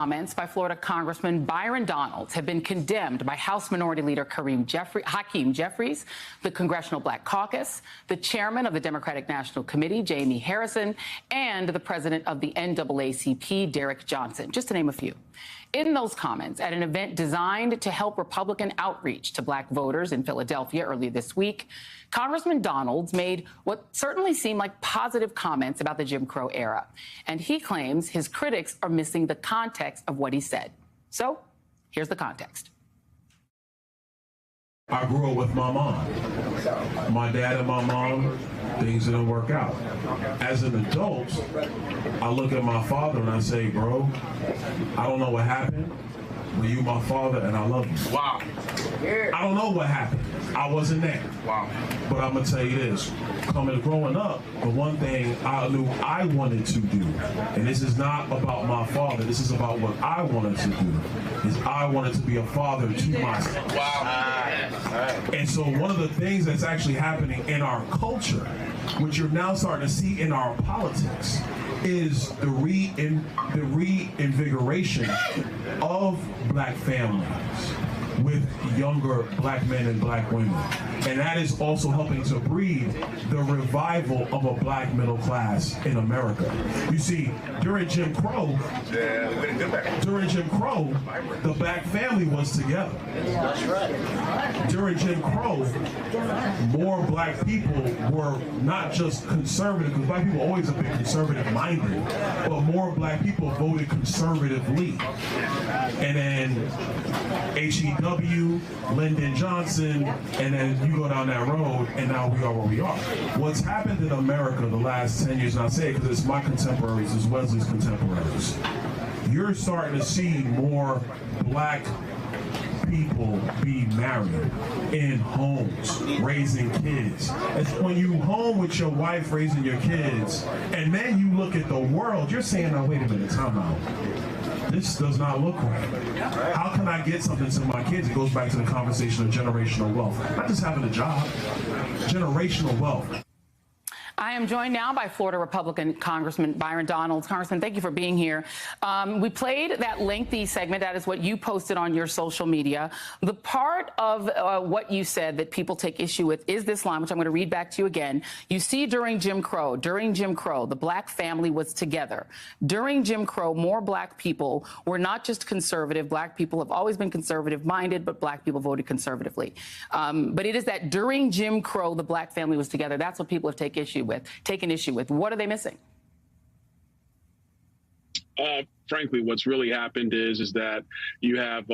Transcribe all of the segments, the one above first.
Comments by Florida Congressman Byron Donalds have been condemned by House Minority Leader Hakeem Jeffries, the Congressional Black Caucus, the chairman of the Democratic National Committee, Jamie Harrison, and the president of the NAACP, Derek Johnson, just to name a few. In those comments at an event designed to help Republican outreach to black voters in Philadelphia earlier this week, Congressman Donalds made what certainly seemed like positive comments about the Jim Crow era. And he claims his critics are missing the context of what he said. So here's the context. I grew up with my mom. My dad and my mom, things didn't work out. As an adult, I look at my father and I say, bro, I don't know what happened, but you my father and I love you. Wow. I don't know what happened. I wasn't there. Wow. But I'm gonna tell you this, growing up, the one thing I knew I wanted to do, and this is not about my father, this is about what I wanted to do, is I wanted to be a father to myself. Wow. And so one of the things that's actually happening in our culture, which you're now starting to see in our politics, is the reinvigoration of black families with younger black men and black women. And that is also helping to breed the revival of a black middle class in America. You see, during Jim Crow, the black family was together. That's right. During Jim Crow, more black people were not just conservative, because black people always have been conservative-minded, but more black people voted conservatively. And then H.E.W., Lyndon Johnson, and then you go down that road, and now we are where we are. What's happened in America the last 10 years, and I say it because it's my contemporaries, it's Wesley's contemporaries, you're starting to see more black people be married in homes, raising kids. It's when you home with your wife raising your kids, and then you look at the world, you're saying, now wait a minute, time out. This does not look right. How can I get something to my kids? It goes back to the conversation of generational wealth. Not just having a job, generational wealth. I am joined now by Florida Republican Congressman Byron Donalds. Congressman, thank you for being here. We played that lengthy segment. That is what you posted on your social media. The part of what you said that people take issue with is this line, which I'm going to read back to you again. You see, during Jim Crow, the black family was together. During Jim Crow, more black people were not just conservative. Black people have always been conservative-minded, but black people voted conservatively. But it is that during Jim Crow, the black family was together. That's what people have taken issue with. What are they missing? Frankly, what's really happened is that you have,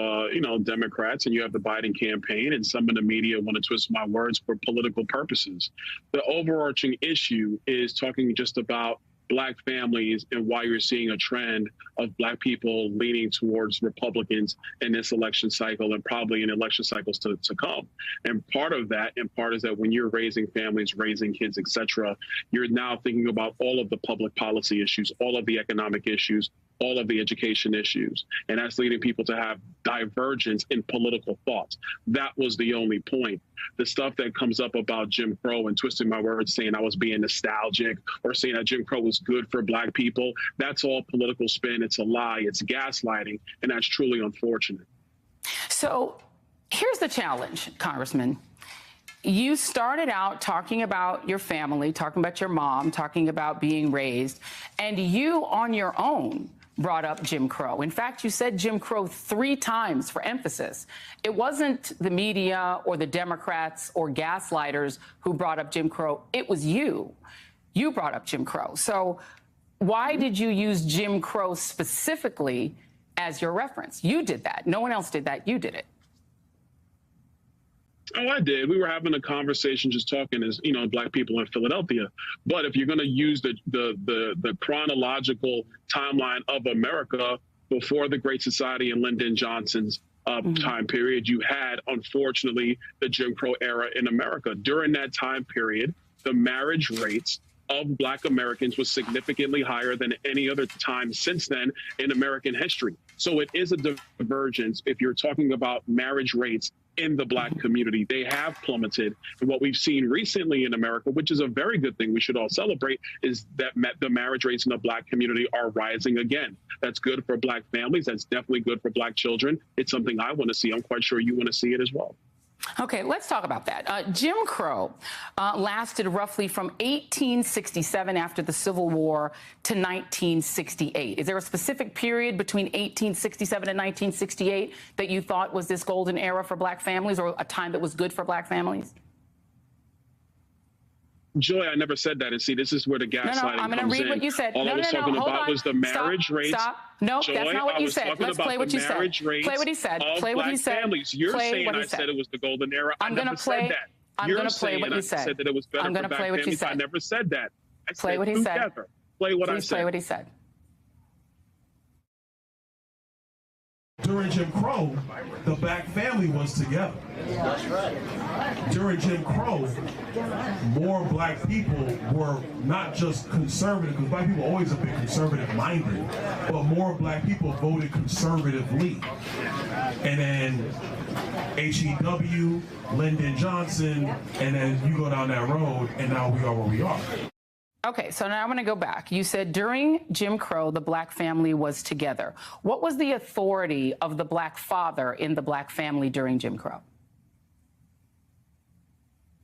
Democrats, and you have the Biden campaign, and some of the media want to twist my words for political purposes. The overarching issue is talking just about black families and why you're seeing a trend of black people leaning towards Republicans in this election cycle and probably in election cycles to come. And part of that, is that when you're raising families, raising kids, et cetera, you're now thinking about all of the public policy issues, all of the economic issues, all of the education issues. And that's leading people to have divergence in political thoughts. That was the only point. The stuff that comes up about Jim Crow and twisting my words, saying I was being nostalgic or saying that Jim Crow was good for black people, that's all political spin. It's a lie. It's gaslighting. And that's truly unfortunate. So here's the challenge, Congressman. You started out talking about your family, talking about your mom, talking about being raised, and you on your own brought up Jim Crow. In fact, you said Jim Crow 3 times for emphasis. It wasn't the media or the Democrats or gaslighters who brought up Jim Crow. It was you. You brought up Jim Crow. So why did you use Jim Crow specifically as your reference? You did that. No one else did that. You did it. Oh, I did. We were having a conversation, just talking as, black people in Philadelphia. But if you're going to use the chronological timeline of America before the Great Society and Lyndon Johnson's time period, you had, unfortunately, the Jim Crow era in America. During that time period, the marriage rates of black Americans was significantly higher than any other time since then in American history. So it is a divergence if you're talking about marriage rates in the Black community. They have plummeted. And what we've seen recently in America, which is a very good thing we should all celebrate, is that the marriage rates in the Black community are rising again. That's good for Black families. That's definitely good for Black children. It's something I want to see. I'm quite sure you want to see it as well. Okay, let's talk about that. Jim Crow lasted roughly from 1867 after the Civil War to 1968. Is there a specific period between 1867 and 1968 that you thought was this golden era for Black families, or a time that was good for Black families? Joy, I never said that. And see, this is where the gaslighting comes in. I'm going to read what you said. All I was talking about was the marriage rates. Stop. No, Joy, that's not what you said. Let's play what you said. Play what he said. Play what he said. Families. You're saying I said it was the golden era. I'm going to play. I'm going to play what you said. I said that it was better for Black families. I never said that. I said play what he said. Play what I said. Play what he said. During Jim Crow, the Black family was together. That's right. During Jim Crow, more Black people were not just conservative, because Black people are always a bit conservative-minded, but more Black people voted conservatively. And then HEW, Lyndon Johnson, and then you go down that road, and now we are where we are. Okay, so now I'm going to go back. You said during Jim Crow, the Black family was together. What was the authority of the Black father in the Black family during Jim Crow?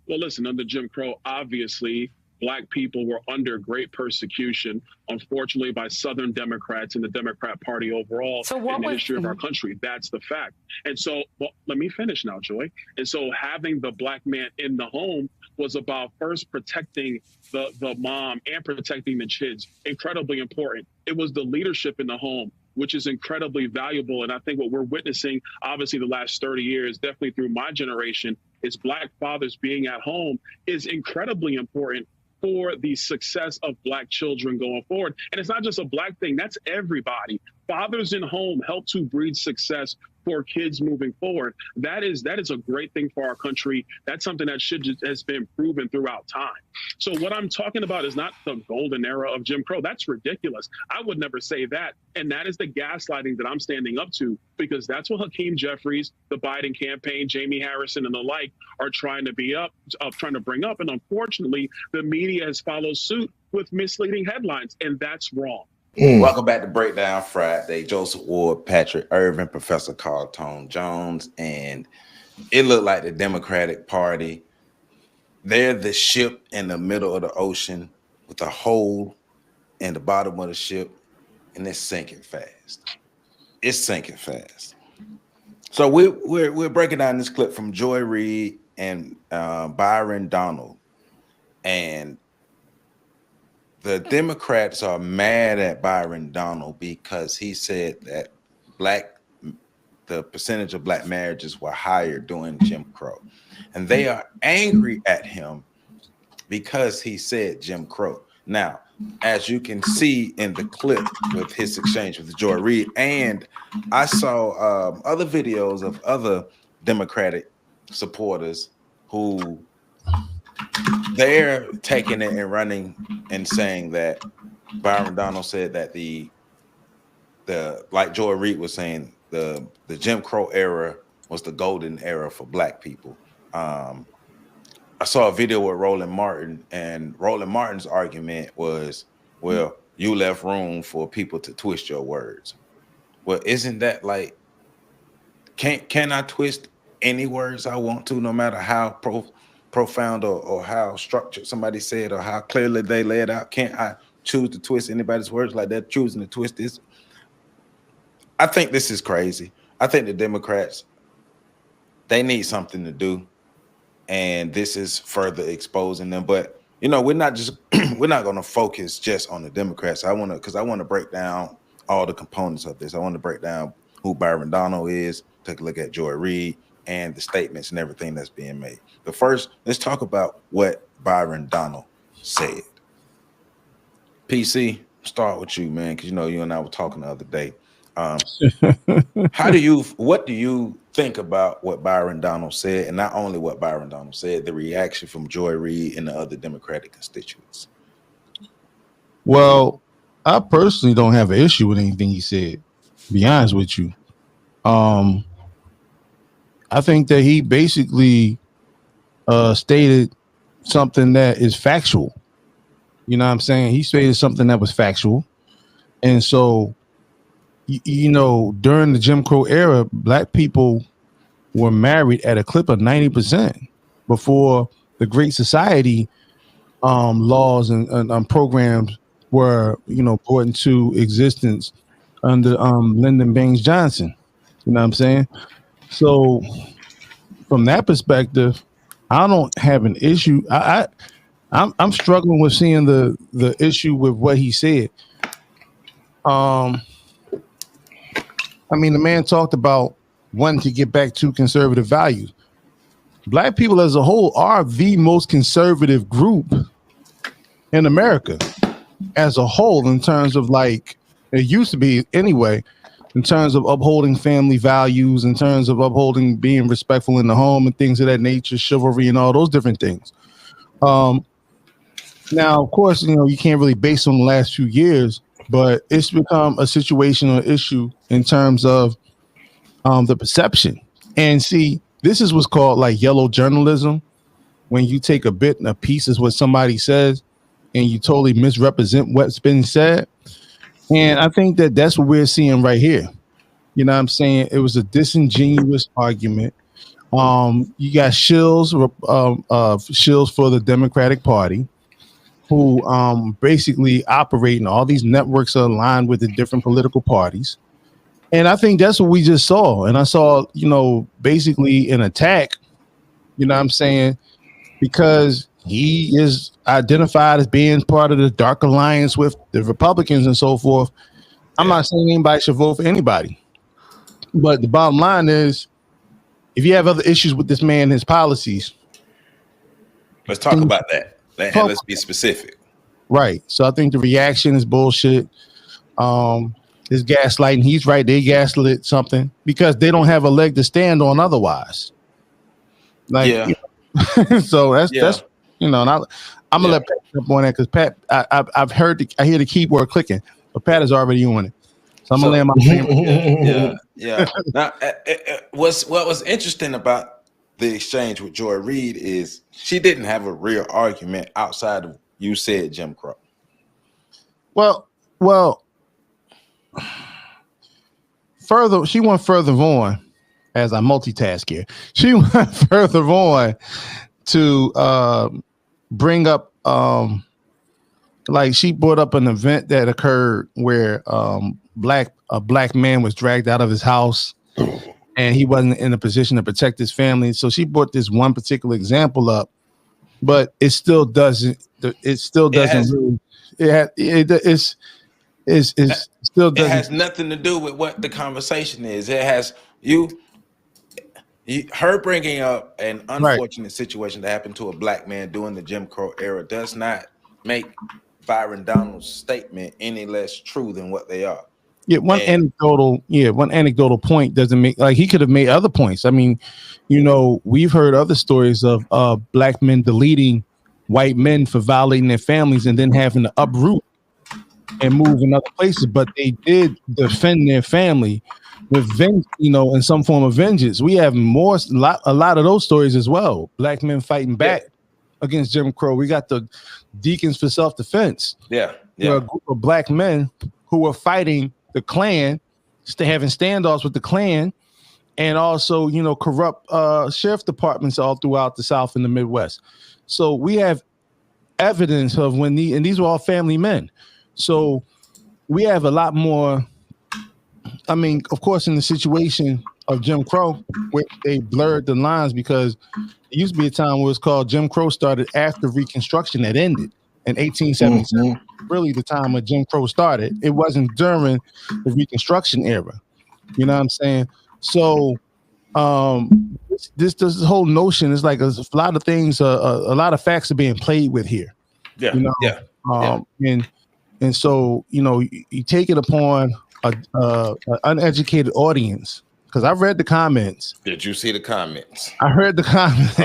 Well, listen, under Jim Crow, obviously, Black people were under great persecution, unfortunately, by Southern Democrats and the Democrat Party overall in the history of our country. That's the fact. And so, well, let me finish now, Joy. And so having the Black man in the home was about first protecting the mom and protecting the kids. Incredibly important. It was the leadership in the home, which is incredibly valuable. And I think what we're witnessing, obviously, the last 30 years, definitely through my generation, is Black fathers being at home is incredibly important for the success of Black children going forward. And it's not just a Black thing, that's everybody. Fathers in home help to breed success for kids moving forward. That is a great thing for our country. That's something that has been proven throughout time. So what I'm talking about is not the golden era of Jim Crow. That's ridiculous. I would never say that. And that is the gaslighting that I'm standing up to, because that's what Hakeem Jeffries, the Biden campaign, Jamie Harrison, and the like are trying to bring up. And unfortunately, the media has followed suit with misleading headlines, and that's wrong. Welcome back to Breakdown Friday. Joseph Ward, Patrick Irvin, Professor Carl Tone Jones, and it looked like the Democratic Party, they're the ship in the middle of the ocean with a hole in the bottom of the ship, and it's sinking fast. It's sinking fast. So we're breaking down this clip from Joy Reid and Byron Donalds, and the Democrats are mad at Byron Donalds because he said that the percentage of Black marriages were higher during Jim Crow. And they are angry at him because he said Jim Crow. Now, as you can see in the clip with his exchange with Joy Reid, and I saw other videos of other Democratic supporters who they're taking it and running and saying that Byron Donalds said that the like Joy Reid was saying, the Jim Crow era was the golden era for Black people. I saw a video with Roland Martin, and Roland Martin's argument was, well, you left room for people to twist your words. Well, isn't that like, can I twist any words I want to, no matter how profound or how structured somebody said or how clearly they lay it out? Can't I choose to twist anybody's words like they're choosing to twist this? I think this is crazy. I think the Democrats, they need something to do, and this is further exposing them. But you know, we're not going to focus just on the Democrats. I want to break down all the components of this. I want to break down who Byron Donalds is, take a look at Joy Reid and the statements and everything that's being made. But first, let's talk about what Byron Donalds said. PC, start with you, man, because you know you and I were talking the other day. What do you think about what Byron Donalds said, and not only what Byron Donalds said, the reaction from Joy Reid and the other Democratic constituents? Well, I personally don't have an issue with anything he said, to be honest with you. I think that he basically stated something that is factual. You know what I'm saying? He stated something that was factual. And so, you know, during the Jim Crow era, black people were married at a clip of 90% before the Great Society laws and programs were, you know, brought into existence under Lyndon Baines Johnson. You know what I'm saying? So from that perspective, I don't have an issue. I'm struggling with seeing the issue with what he said. I mean, the man talked about wanting to get back to conservative values. Black people as a whole are the most conservative group in America as a whole, in terms of, like, it used to be anyway, in terms of upholding family values, in terms of upholding being respectful in the home and things of that nature, chivalry and all those different things. Now, of course, you know, you can't really base on the last few years, but it's become a situational issue in terms of the perception. And see, this is what's called like yellow journalism, when you take a bit and a piece of what somebody says and you totally misrepresent what's been said. And I think that that's what we're seeing right here. You know what I'm saying? It was a disingenuous argument. You got shills for the Democratic Party, who basically operate in all these networks are aligned with the different political parties. And I think that's what we just saw. And I saw, you know, basically an attack, you know what I'm saying, because he is identified as being part of the dark alliance with the Republicans and so forth. I'm not saying anybody should vote for anybody. But the bottom line is, if you have other issues with this man and his policies, let's talk about that. And let's be specific. Right. So I think the reaction is bullshit. It's gaslighting. He's right. They gaslit something because they don't have a leg to stand on otherwise. Like, yeah. You know, so that's you know, and I'm gonna let Pat jump on that because Pat, I hear the keyboard clicking, but Pat is already on it. So I'm gonna land my plane. Yeah. Now, what was interesting about the exchange with Joy Reid is she didn't have a real argument outside of you said Jim Crow. Well, she went further on, as I multitask here. She went further on to bring up, like, she brought up an event that occurred where a black man was dragged out of his house and he wasn't in a position to protect his family. So she brought this one particular example up, but it still doesn't. It still doesn't. It has nothing to do with what the conversation is. It has her bringing up an unfortunate situation that happened to a black man during the Jim Crow era does not make Byron Donalds' statement any less true than what they are. Yeah, one anecdotal point doesn't make, like, he could have made other points. I mean, you know, we've heard other stories of black men deleting white men for violating their families and then having to uproot and move in other places, but they did defend their family with in some form of vengeance. We have a lot of those stories as well. Black men fighting back against Jim Crow. We got the Deacons for Self-Defense. Yeah. A group of black men who were fighting the Klan, having standoffs with the Klan, and also, you know, corrupt sheriff departments all throughout the South and the Midwest. So we have evidence of and these were all family men. So we have a lot more. I mean, of course, in the situation of Jim Crow, where they blurred the lines, because it used to be a time where it was called Jim Crow started after Reconstruction that ended in 1877. Really the time when Jim Crow started. It wasn't during the Reconstruction era. You know what I'm saying? So this whole notion is like a lot of things, a lot of facts are being played with here. Yeah. You know? And so, you know, you take it upon an uneducated audience, because I've read the comments. Did you see the comments? I heard the comments. I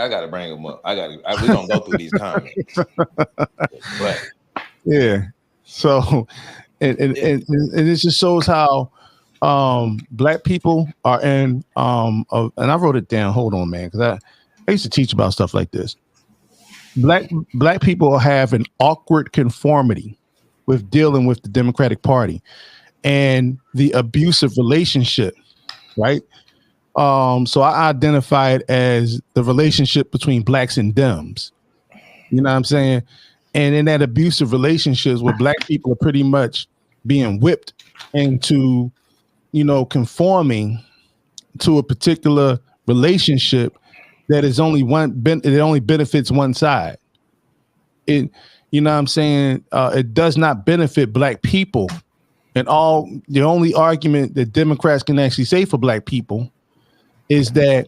gotta bring them up. We don't go through these comments. But yeah. So, and it just shows how black people are in and I wrote it down. Hold on, man, because I used to teach about stuff like this. Black people have an awkward conformity with dealing with the Democratic Party and the abusive relationship, right? So I identify it as the relationship between blacks and Dems. You know what I'm saying? And in that abusive relationships where black people are pretty much being whipped into, conforming to a particular relationship that is only it only benefits one side. It, you know what I'm saying? It does not benefit black people. And the only argument that Democrats can actually say for black people is that,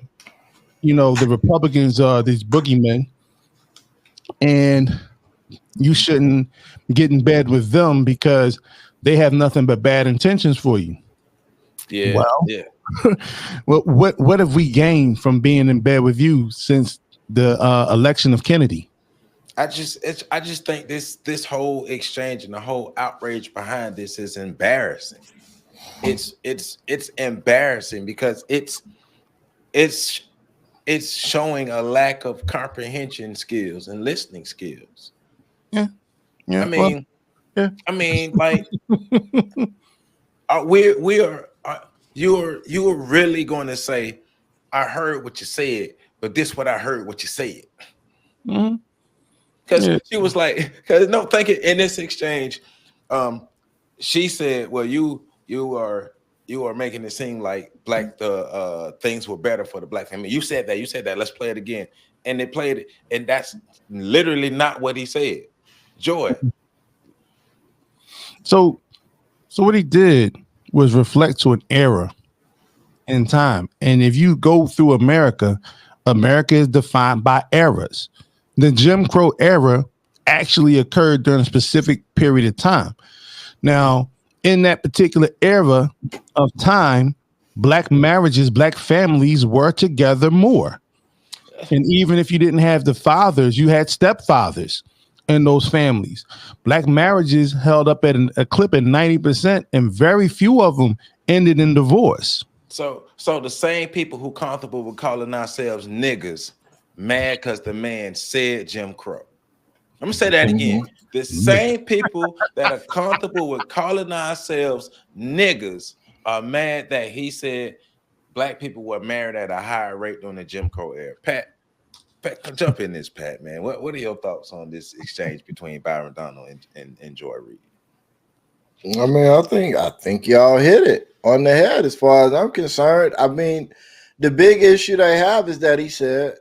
the Republicans are these boogeymen and you shouldn't get in bed with them because they have nothing but bad intentions for you. Yeah. Well, yeah. Well, what have we gained from being in bed with you since the election of Kennedy? I just think this whole exchange and the whole outrage behind this is embarrassing. It's embarrassing because it's showing a lack of comprehension skills and listening skills. Yeah. I mean, like, you're really going to say, I heard what you said, but this what I heard what you said. Because she was like, thinking in this exchange, she said, well, you are making it seem like things were better for the black family. You said that. Let's play it again. And they played it, and that's literally not what he said. Joy. So what he did was reflect to an era in time. And if you go through America is defined by eras. The Jim Crow era actually occurred during a specific period of time. Now, in that particular era of time, black marriages, black families were together more. And even if you didn't have the fathers, you had stepfathers in those families. Black marriages held up at a clip at 90%, and very few of them ended in divorce. So the same people who comfortable with calling ourselves niggas mad because the man said Jim Crow. I'm gonna say that again. The same people that are comfortable with calling ourselves niggas are mad that he said black people were married at a higher rate during the Jim Crow era. Pat, jump in this, Pat, man. What are your thoughts on this exchange between Byron Donalds and Joy Reid? I mean, I think y'all hit it on the head as far as I'm concerned. I mean, the big issue they have is that he said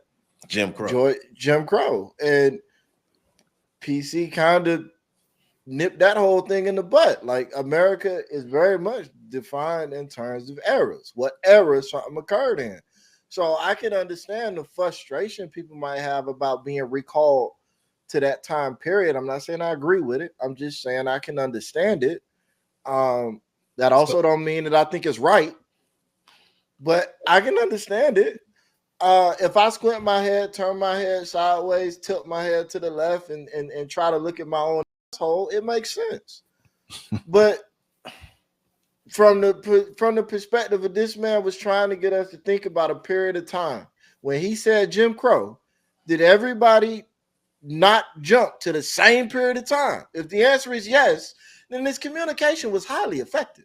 Jim Crow. And PC kind of nipped that whole thing in the butt. Like, America is very much defined in terms of eras. What era something occurred in. So I can understand the frustration people might have about being recalled to that time period. I'm not saying I agree with it. I'm just saying I can understand it. That also don't mean that I think it's right, but I can understand it. If I squint my head, turn my head sideways, tilt my head to the left, and try to look at my own asshole, it makes sense. But from the perspective of this man was trying to get us to think about a period of time when he said Jim Crow, did everybody not jump to the same period of time? If the answer is yes, then this communication was highly effective.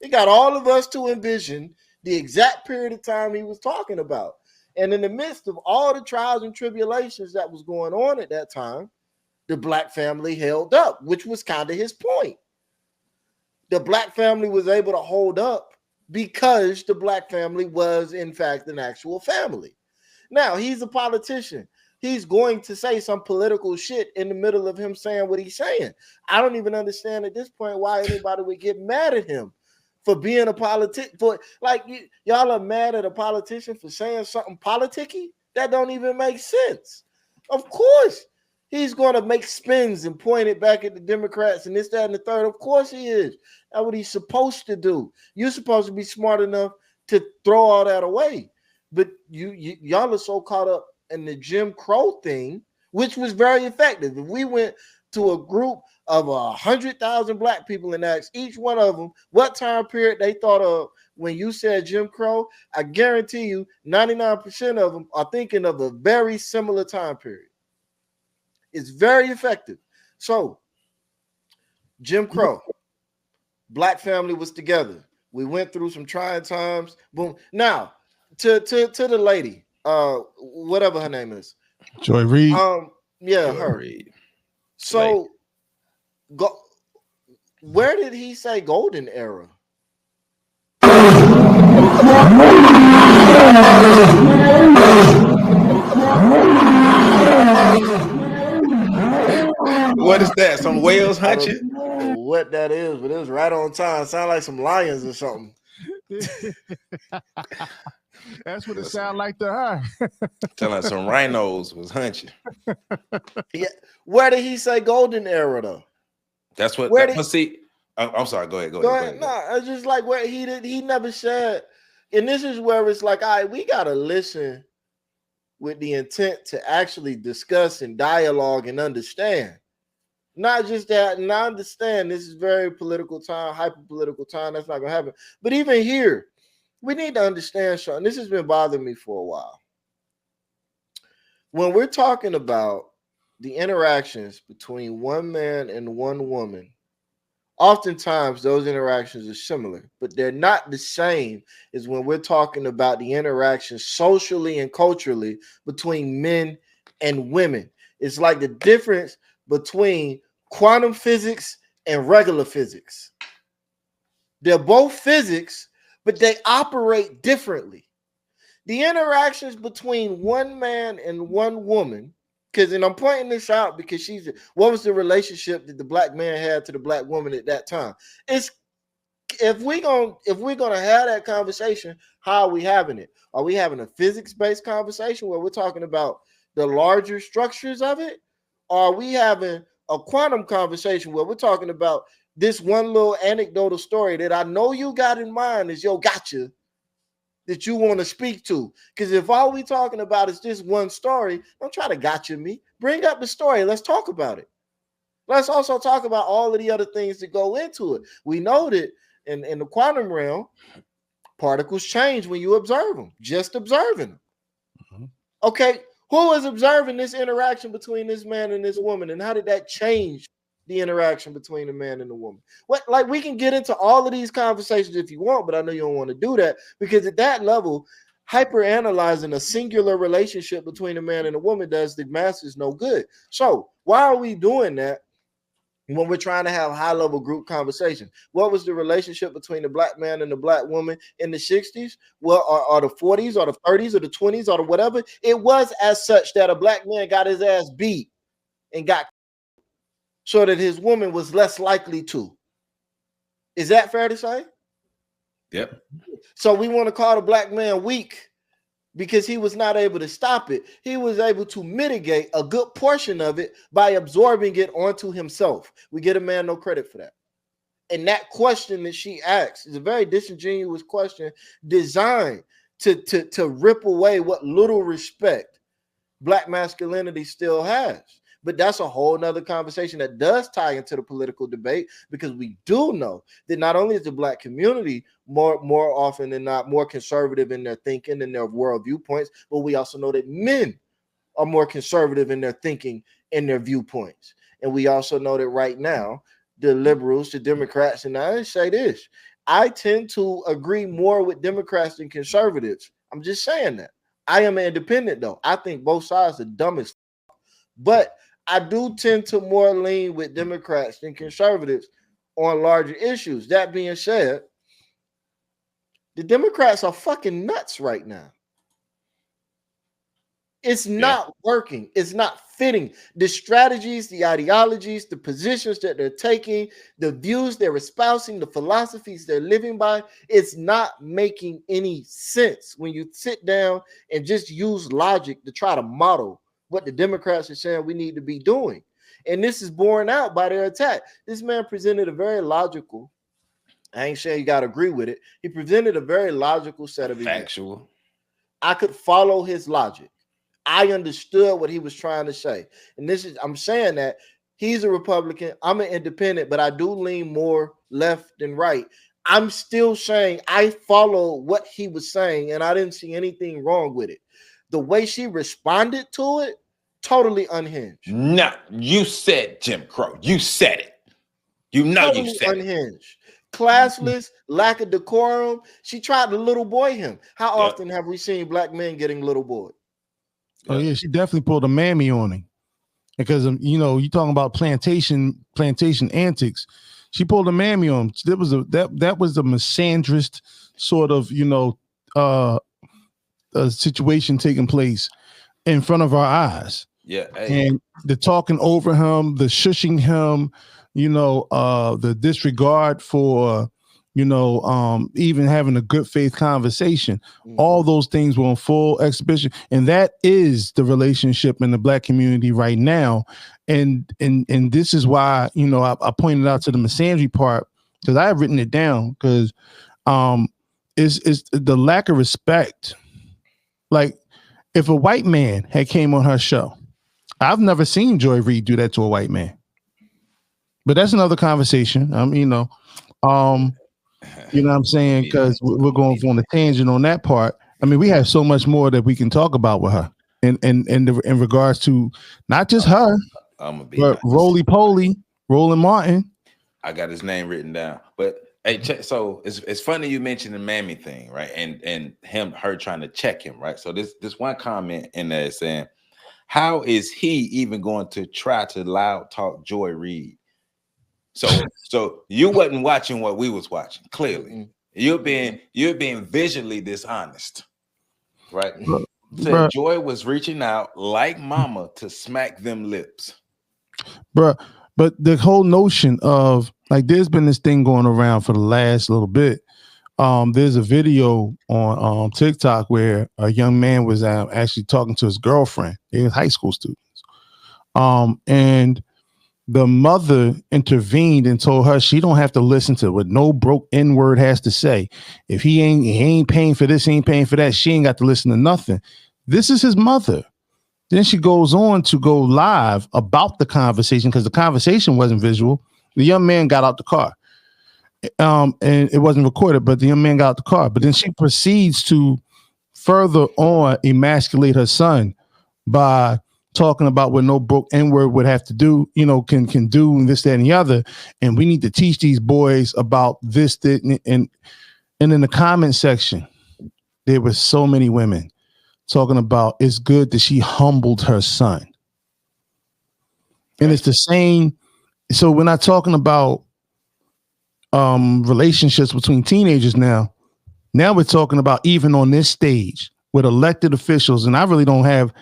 It got all of us to envision the exact period of time he was talking about. And in the midst of all the trials and tribulations that was going on at that time, the black family held up, which was kind of his point. The black family was able to hold up because the black family was, in fact, an actual family. Now, he's a politician. He's going to say some political shit in the middle of him saying what he's saying. I don't even understand at this point why anybody would get mad at him for being a politician. Y'all are mad at a politician for saying something politicky? That don't even make sense. Of course, he's going to make spins and point it back at the Democrats and this, that, and the third. Of course he is. That's what he's supposed to do. You're supposed to be smart enough to throw all that away. But y'all are so caught up in the Jim Crow thing, which was very effective. If we went to a group of 100,000 black people and ask each one of them what time period they thought of when you said Jim Crow, I guarantee you 99% of them are thinking of a very similar time period. It's very effective. So, Jim Crow, black family was together. We went through some trying times. Boom. Now, to the lady, whatever her name is. Joy Reid. Yeah, Joy her. Reid. So, where did he say golden era? What is that? Some whales hunching? What that is, but it was right on time. Sound like some lions or something. That's what it sounded like to her. Tell us some rhinos was hunching. Yeah. Where did he say golden era though? That's what. Where did, see, I'm sorry. Go ahead. Go ahead. No, it's just like where he never said. And this is where it's like, all right, we gotta listen with the intent to actually discuss and dialogue and understand. Not just that, and I understand this is very political time, hyper political time. That's not gonna happen. But even here, we need to understand, Sean. This has been bothering me for a while. When we're talking about the interactions between one man and one woman, oftentimes those interactions are similar, but they're not the same as when we're talking about the interactions socially and culturally between men and women. It's like the difference between quantum physics and regular physics. They're both physics, but they operate differently. The interactions between one man and one woman, and I'm pointing this out because what was the relationship that the black man had to the black woman at that time? It's if we're gonna have that conversation, how are we having it? Are we having a physics-based conversation where we're talking about the larger structures of it? Or are we having a quantum conversation where we're talking about this one little anecdotal story that I know you got in mind is your gotcha that you want to speak to? Because if all we talking about is this one story, don't try to gotcha me. Bring up the story. Let's talk about it. Let's also talk about all of the other things that go into it. We know that in the quantum realm, particles change when you observe them. Just observing them. Mm-hmm. Okay, who is observing this interaction between this man and this woman, and how did that change the interaction between the man and the woman? Like we can get into all of these conversations if you want, but I know you don't want to do that because at that level, hyper analyzing a singular relationship between a man and a woman does the masses no good. So why are we doing that when we're trying to have high-level group conversation? What was the relationship between the black man and the black woman in the 60s? Well, or the 40s or the 30s or the 20s or the whatever? It was as such that a black man got his ass beat and got so that his woman was less likely to. Is that fair to say? Yep. So we want to call the black man weak because he was not able to stop it. He was able to mitigate a good portion of it by absorbing it onto himself. We get a man no credit for that. And that question that she asks is a very disingenuous question designed to rip away what little respect black masculinity still has. But that's a whole nother conversation that does tie into the political debate, because we do know that not only is the black community more often than not more conservative in their thinking and their world viewpoints, but we also know that men are more conservative in their thinking and their viewpoints. And we also know that right now, the liberals, the Democrats, and I say this, I tend to agree more with Democrats than conservatives. I'm just saying that. I am an independent, though. I think both sides are dumb as fuck. But I do tend to more lean with Democrats than conservatives on larger issues. That being said, the Democrats are fucking nuts right now. It's not working. It's not fitting. The strategies, the ideologies, the positions that they're taking, the views they're espousing, the philosophies they're living by, it's not making any sense when you sit down and just use logic to try to model what the Democrats are saying we need to be doing. And this is borne out by their attack. This man presented a very logical, I ain't saying you got to agree with it. He presented a very logical set of factual events. I could follow his logic. I understood what he was trying to say. And I'm saying that He's a Republican. I'm an independent, but I do lean more left than right. I'm still saying I follow what he was saying, and I didn't see anything wrong with it. The way she responded to it, totally unhinged. No, you said Jim Crow. You said it. You know Totally you said unhinged. Classless, lack of decorum. She tried to little boy him. How often have we seen black men getting little boy? Oh yeah, she definitely pulled a mammy on him because you know you talking about plantation antics. She pulled a mammy on him. That was a misandrist sort of a situation taking place in front of our eyes. Yeah, hey. And the talking over him, the shushing him, the disregard for even having a good faith conversation. All those things were on full exhibition, and that is the relationship in the black community right now. And this is why I pointed out to the misandry part, because I have written it down, because it's the lack of respect. Like if a white man had came on her show, I've never seen Joy Reid do that to a white man, but that's another conversation. You know what I'm saying? Because we're going on a tangent on that part. I mean, we have so much more that we can talk about with her, in regards to not just her, but Roly Poly, Roland Martin. I got his name written down. But hey, so it's funny you mentioned the mammy thing, right? And her trying to check him, right? So this one comment in there is saying, how is he even going to try to loud talk Joy Reid? So you wasn't watching what we was watching. Clearly, you're being visually dishonest, right? So Joy was reaching out like mama to smack them lips, bro. But the whole notion of like, there's been this thing going around for the last little bit. There's a video on TikTok where a young man was actually talking to his girlfriend. They were high school students, and the mother intervened and told her she don't have to listen to what no broke N-word has to say. If he ain't paying for this, he ain't paying for that, she ain't got to listen to nothing. This is his mother. Then she goes on to go live about the conversation, because the conversation wasn't visual. The young man got out the car. And it wasn't recorded, but the young man got out the car. But then she proceeds to further on emasculate her son by talking about what no broke N-word would have to do, can do, and this, that, and the other. And we need to teach these boys about this, that, and in the comment section, there were so many women talking about it's good that she humbled her son. And it's the same. So we're not talking about relationships between teenagers now. Now we're talking about even on this stage with elected officials, and I really don't have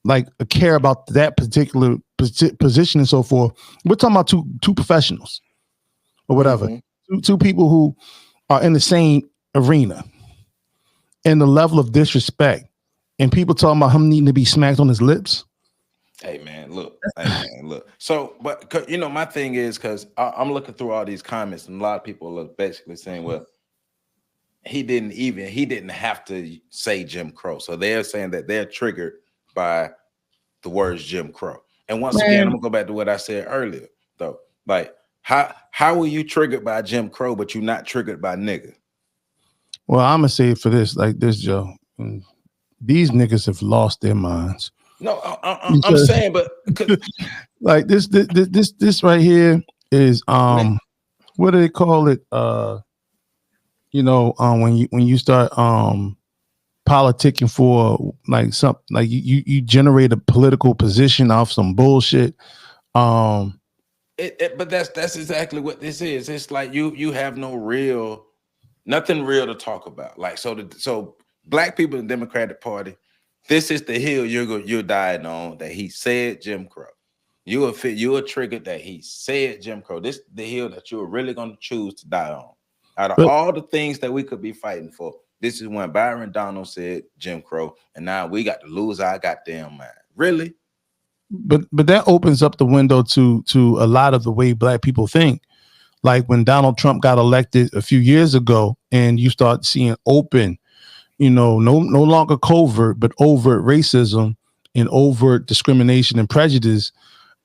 like a care about that particular position and so forth. We're talking about two professionals or whatever, two people who are in the same arena, and the level of disrespect, and people talking about him needing to be smacked on his lips. Hey man, look. So, but my thing is, because I'm looking through all these comments, and a lot of people are basically saying, well, he didn't have to say Jim Crow. So they're saying that they're triggered by the words Jim Crow. And once again, I'm gonna go back to what I said earlier, though. Like, how were you triggered by Jim Crow, but you're not triggered by nigga? Well, I'm gonna say it for this, like this, Joe. These niggas have lost their minds. No, I'm saying, but like this right here is what do they call it? When you start politicking for like something, like you generate a political position off some bullshit. But that's exactly what this is. It's like you have nothing real to talk about. Like so black people in the Democratic Party, this is the hill you're dying on, that he said Jim Crow. You are triggered that he said Jim Crow. This is the hill that you're really going to choose to die on. Out of all the things that we could be fighting for, this is when Byron Donalds said Jim Crow, and now we got to lose our goddamn mind. Really? But that opens up the window to a lot of the way black people think. Like when Donald Trump got elected a few years ago, and you start seeing open, no longer covert, but overt racism and overt discrimination and prejudice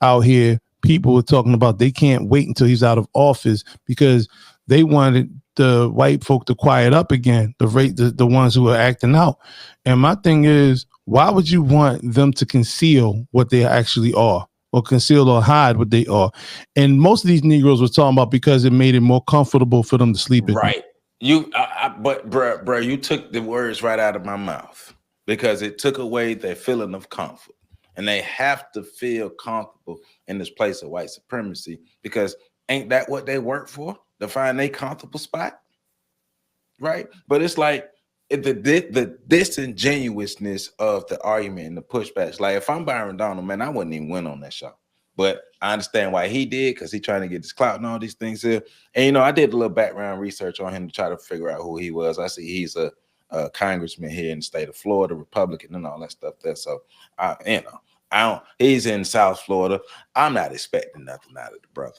out here. people were talking about they can't wait until he's out of office because they wanted the white folk to quiet up again, the ones who are acting out. And my thing is, why would you want them to conceal what they actually are, or conceal or hide what they are? And most of these Negroes were talking about because it made it more comfortable for them to sleep in. Right. But bro, you took the words right out of my mouth, because it took away their feeling of comfort, and they have to feel comfortable in this place of white supremacy, because ain't that what they work for? To find a comfortable spot, right? But it's like the disingenuousness of the argument and the pushbacks. Like, if I'm Byron Donalds, man, I wouldn't even win on that show. But I understand why he did, because he's trying to get his clout and all these things here. And I did a little background research on him to try to figure out who he was. I see he's a congressman here in the state of Florida, Republican, and all that stuff there. So he's in South Florida. I'm not expecting nothing out of the brother.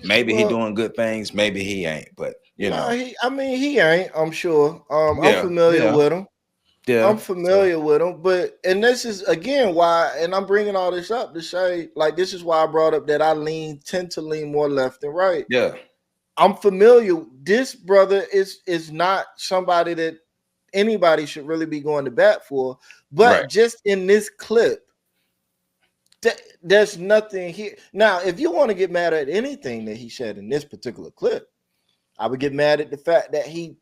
Maybe he doing good things, maybe he ain't, but he ain't, I'm sure. I'm familiar with him. Yeah, I'm familiar with him, and this is again why, and I'm bringing all this up to say, like, this is why I brought up that I tend to lean more left than right. Yeah, I'm familiar. This brother is not somebody that anybody should really be going to bat for, but just in this clip, there's nothing here. Now, if you want to get mad at anything that he said in this particular clip, I would get mad at the fact that he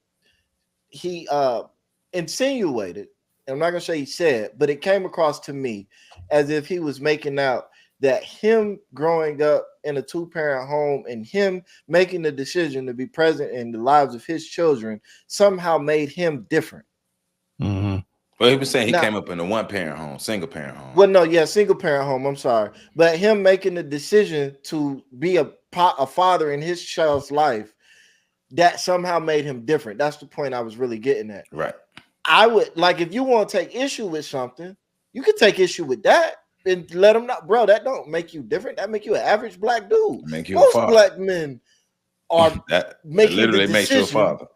insinuated, and I'm not gonna say he said, but it came across to me as if he was making out that him growing up in a 2-parent home and him making the decision to be present in the lives of his children somehow made him different. Mm-hmm. Well, he was saying he came up in a 1-parent home, single-parent home. Well, no, yeah, single-parent home. I'm sorry, but him making the decision to be a father in his child's life, that somehow made him different. That's the point I was really getting at. Right. I would, like, if you want to take issue with something, you can take issue with that and let them know, bro, that don't make you different. That make you an average black dude. Most black men are that making literally the makes you a father.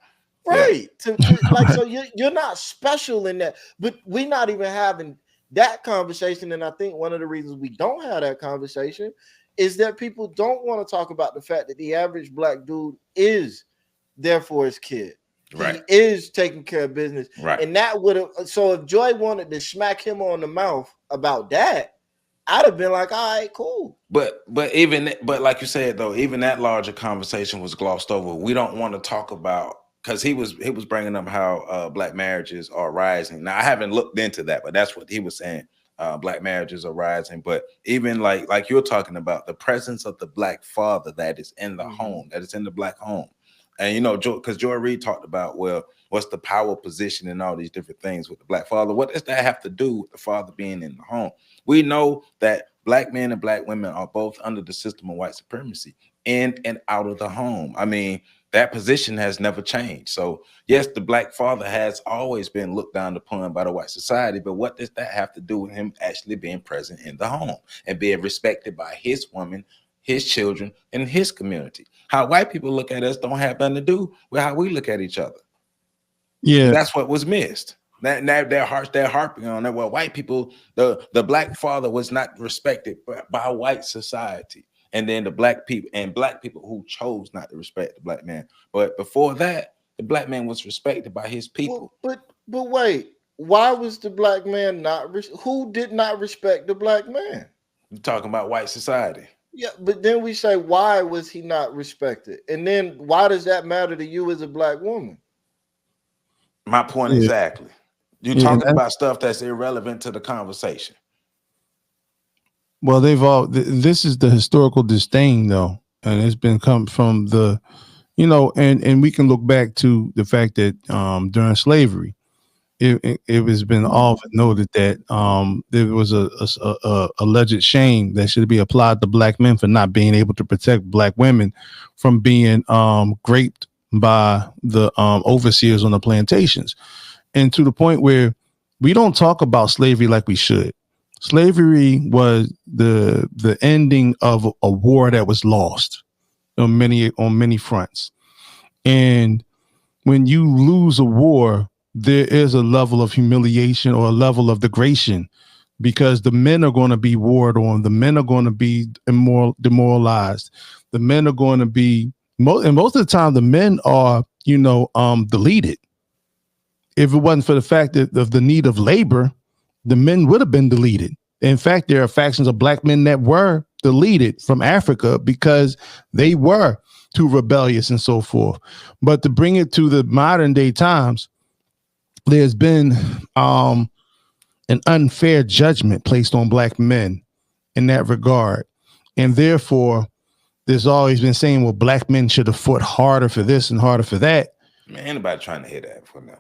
Right. Yeah. Like, so you're not special in that, but we're not even having that conversation. And I think one of the reasons we don't have that conversation is that people don't want to talk about the fact that the average black dude is there for his kid. Right. He is taking care of business. Right. And that would have, so if Joy wanted to smack him on the mouth about that, I'd have been like, all right, cool. But like you said, though, even that larger conversation was glossed over. We don't want to talk about, because he was bringing up how black marriages are rising. Now, I haven't looked into that, but that's what he was saying. Black marriages are rising. But even like you're talking about, the presence of the black father that is in the home, that is in the black home. And, because Joy Reid talked about, well, what's the power position and all these different things with the black father? What does that have to do with the father being in the home? We know that black men and black women are both under the system of white supremacy in and out of the home. I mean, that position has never changed. So, yes, the black father has always been looked down upon by the white society, but what does that have to do with him actually being present in the home and being respected by his woman, his children, and his community? How white people look at us don't have nothing to do with how we look at each other. Yeah, that's what was missed. They're harping on that. Well, white people, the black father was not respected by white society, and then the black people who chose not to respect the black man. But before that, the black man was respected by his people. But wait, why was the black man who did not respect the black man? You're talking about white society. Yeah, but then we say, why was he not respected? And then why does that matter to you as a black woman? My point exactly. You're talking about stuff that's irrelevant to the conversation. Well, this is the historical disdain, though. And it's been come from the, and we can look back to the fact that during slavery, it has been often noted that there was a alleged shame that should be applied to black men for not being able to protect black women from being raped by the overseers on the plantations, and to the point where we don't talk about slavery like we should. Slavery was the ending of a war that was lost on many fronts, and when you lose a war, there is a level of humiliation or a level of degradation because the men are going to be warred on. The men are going to be demoralized. The men are going to be, and most of the time, the men are, deleted. If it wasn't for the fact that of the need of labor, the men would have been deleted. In fact, there are factions of black men that were deleted from Africa because they were too rebellious and so forth. But to bring it to the modern day times, there's been an unfair judgment placed on black men in that regard. And therefore, there's always been saying, well, black men should have fought harder for this and harder for that. Man, anybody trying to hear that for now?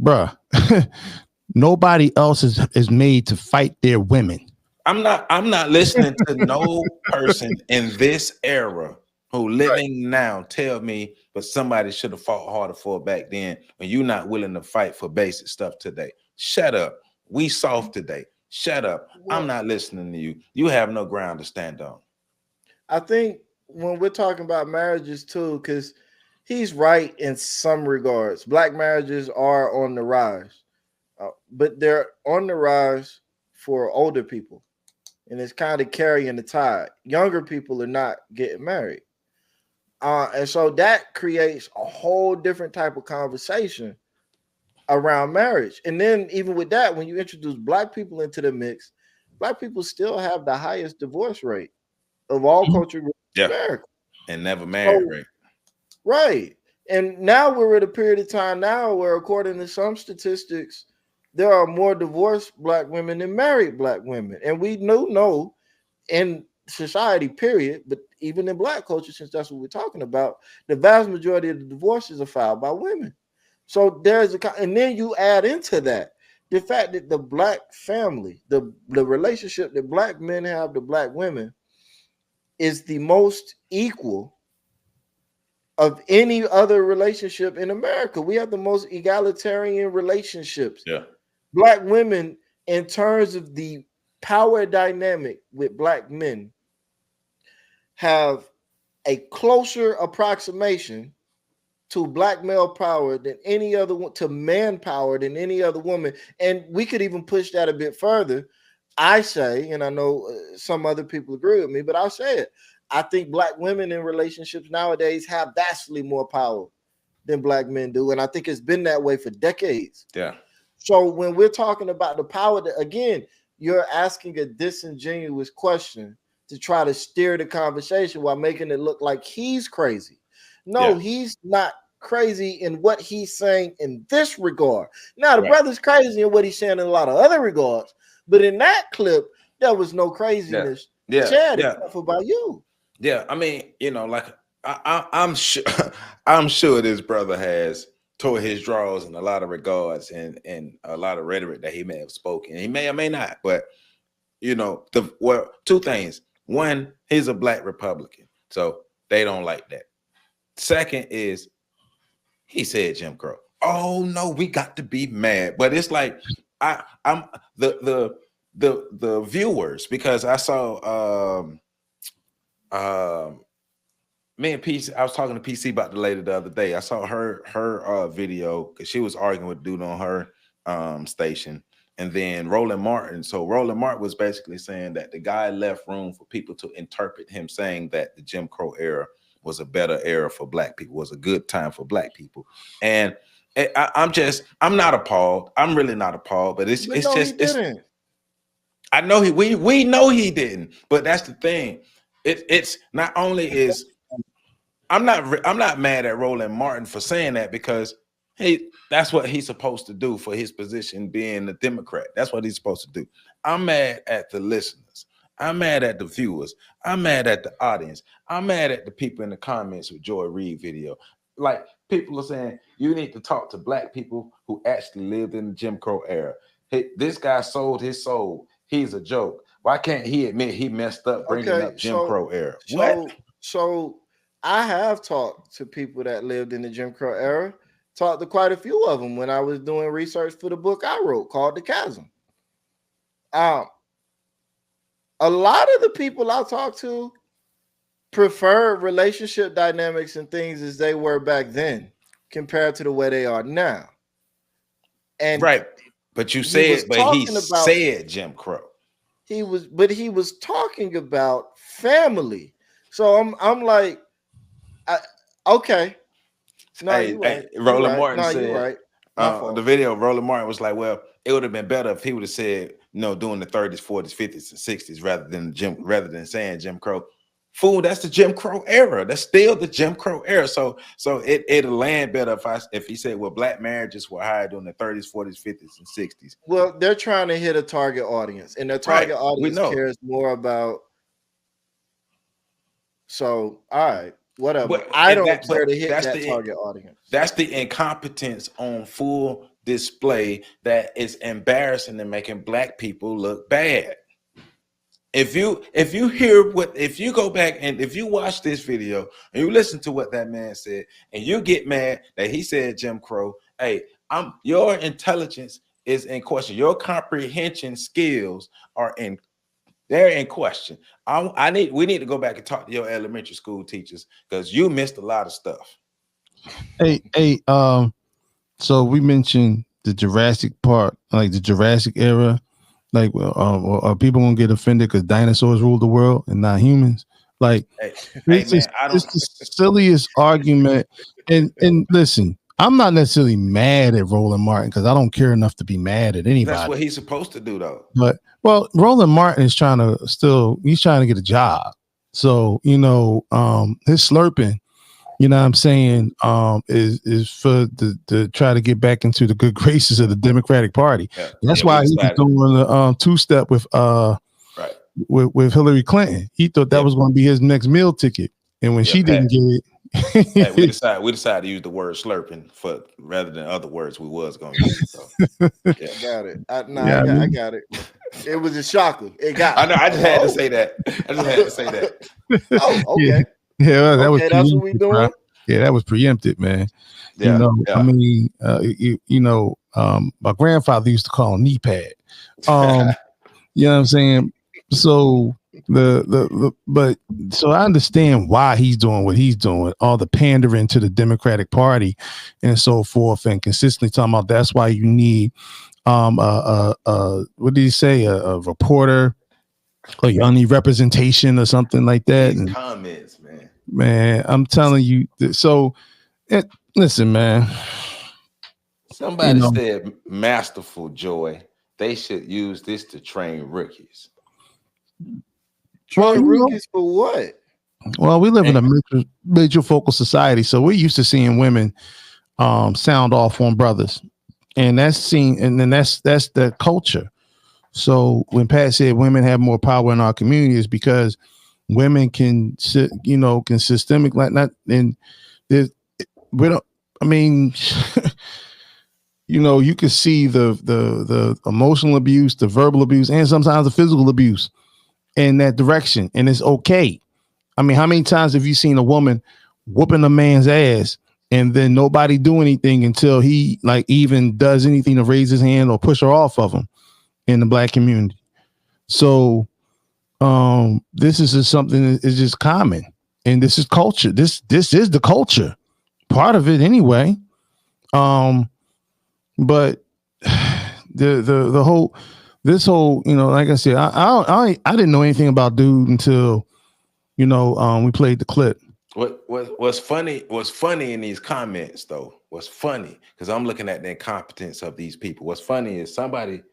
Bruh, nobody else is made to fight their women. I'm not listening to no person in this era who living now tell me, but somebody should have fought harder for it back then when you're not willing to fight for basic stuff today. Shut up. We soft today. Shut up. I'm not listening to you. You have no ground to stand on. I think when we're talking about marriages too, because he's right in some regards. Black marriages are on the rise, but they're on the rise for older people. And it's kind of carrying the tide. Younger people are not getting married. And so that creates a whole different type of conversation around marriage. And then even with that, when you introduce black people into the mix, black people still have the highest divorce rate of all cultures in America. And never married, right? Right. And now we're at a period of time now where, according to some statistics, there are more divorced black women than married black women. And we know in society, period, but even in black culture, since that's what we're talking about, the vast majority of the divorces are filed by women. So and then you add into that the fact that the black family, the relationship that black men have to black women is the most equal of any other relationship in America. We have the most egalitarian relationships. Yeah. Black women, in terms of the power dynamic with black men, have a closer approximation to black male power than any other one, to manpower than any other woman. And we could even push that a bit further. I say, and I know some other people agree with me, but I'll say it. I think black women in relationships nowadays have vastly more power than black men do. And I think it's been that way for decades. Yeah. So when we're talking about the power, again, you're asking a disingenuous question to try to steer the conversation while making it look like he's crazy. No, he's not crazy in what he's saying in this regard. Now, the brother's crazy in what he's saying in a lot of other regards, but in that clip, there was no craziness. Chad, except about you. Yeah, I mean, like I'm sure, I'm sure this brother has tore his drawers in a lot of regards and a lot of rhetoric that he may have spoken. He may or may not, but two things. One, he's a black Republican, so they don't like that. Second is he said Jim Crow. Oh no, we got to be mad. But it's like I'm the viewers, because I saw me and PC, I was talking to PC about the lady the other day. I saw her video because she was arguing with dude on her station. And then Roland Martin. So Roland Martin was basically saying that the guy left room for people to interpret him saying that the Jim Crow era was a better era for black people, was a good time for black people. And I'm not appalled. I'm really not appalled, but it's I know we know he didn't, but that's the thing. It's not only is I'm not mad at Roland Martin for saying that, because that's what he's supposed to do for his position being a Democrat. That's what he's supposed to do. I'm mad at the listeners. I'm mad at the viewers. I'm mad at the audience. I'm mad at the people in the comments with Joy Reid video. Like, people are saying you need to talk to black people who actually lived in the Jim Crow era. Hey, this guy sold his soul. He's a joke. Why can't he admit he messed up bringing up Jim Crow era? So I have talked to people that lived in the Jim Crow era. Talked to quite a few of them when I was doing research for the book I wrote called The Chasm. A lot of the people I talked to prefer relationship dynamics and things as they were back then compared to the way they are now. And right, but you said, but he said Jim Crow. he was talking about family. So I'm like, okay. No, Hey, you're right. hey, You're Roland right. Martin No, you're said right. My the fault. video of Roland Martin was like, well, it would have been better if he would have said, doing the 30s, 40s, 50s, and 60s rather than saying Jim Crow. Fool, that's the Jim Crow era. That's still the Jim Crow era. So it'll land better if he said, well, black marriages were higher during the 30s, 40s, 50s, and 60s. Well, they're trying to hit a target audience, and their target audience cares more about. So, all right, whatever. But I don't care to hit that target audience. That's the incompetence on full display that is embarrassing and making black people look bad. If you go back and if you watch this video and you listen to what that man said and you get mad that he said Jim Crow, hey, your intelligence is in question. Your comprehension skills they're in question. We need to go back and talk to your elementary school teachers because you missed a lot of stuff. Hey, so we mentioned the Jurassic part, like the Jurassic era. Like, are people gonna get offended because dinosaurs ruled the world and not humans? Like, it's the silliest argument. And listen, I'm not necessarily mad at Roland Martin because I don't care enough to be mad at anybody. That's what he's supposed to do, though. But Roland Martin is trying to get a job. So his slurping, you know what I'm saying, is for to try to get back into the good graces of the Democratic Party. Yeah. That's why he was doing the two-step with Hillary Clinton. He thought that was going to be his next meal ticket. And when she didn't get it, we decided to use the word slurping rather than other words we was going to use. So. Yeah. I got it. I got it. It was a shocker. It got. I know. I just had to say that. Oh, okay. Yeah, that was. That's what we doing. Right? Yeah, that was preempted, man. Yeah, I mean, my grandfather used to call him knee pad. You know what I'm saying? So so I understand why he's doing what he's doing, all the pandering to the Democratic Party and so forth, and consistently talking about that's why you need what did he say? A reporter, or you need representation or something like that. These comments, man. Man, I'm telling you. So, listen, man. Somebody said, "Masterful Joy." They should use this to train rookies. Train rookies for what? Well, we live in a major focal society, so we're used to seeing women sound off on brothers, and that's the culture. So when Pat said women have more power in our community, is because women can systemic like not and we don't. I mean, you can see the emotional abuse, the verbal abuse, and sometimes the physical abuse in that direction, and it's okay. I mean, how many times have you seen a woman whooping a man's ass and then nobody do anything until he even does anything to raise his hand or push her off of him in the black community? So this is just something that is just common, and this is culture. This is the culture, part of it anyway. But the whole like I said, I didn't know anything about dude until we played the clip. What's funny in these comments though? What's funny, because I'm looking at the incompetence of these people. What's funny is somebody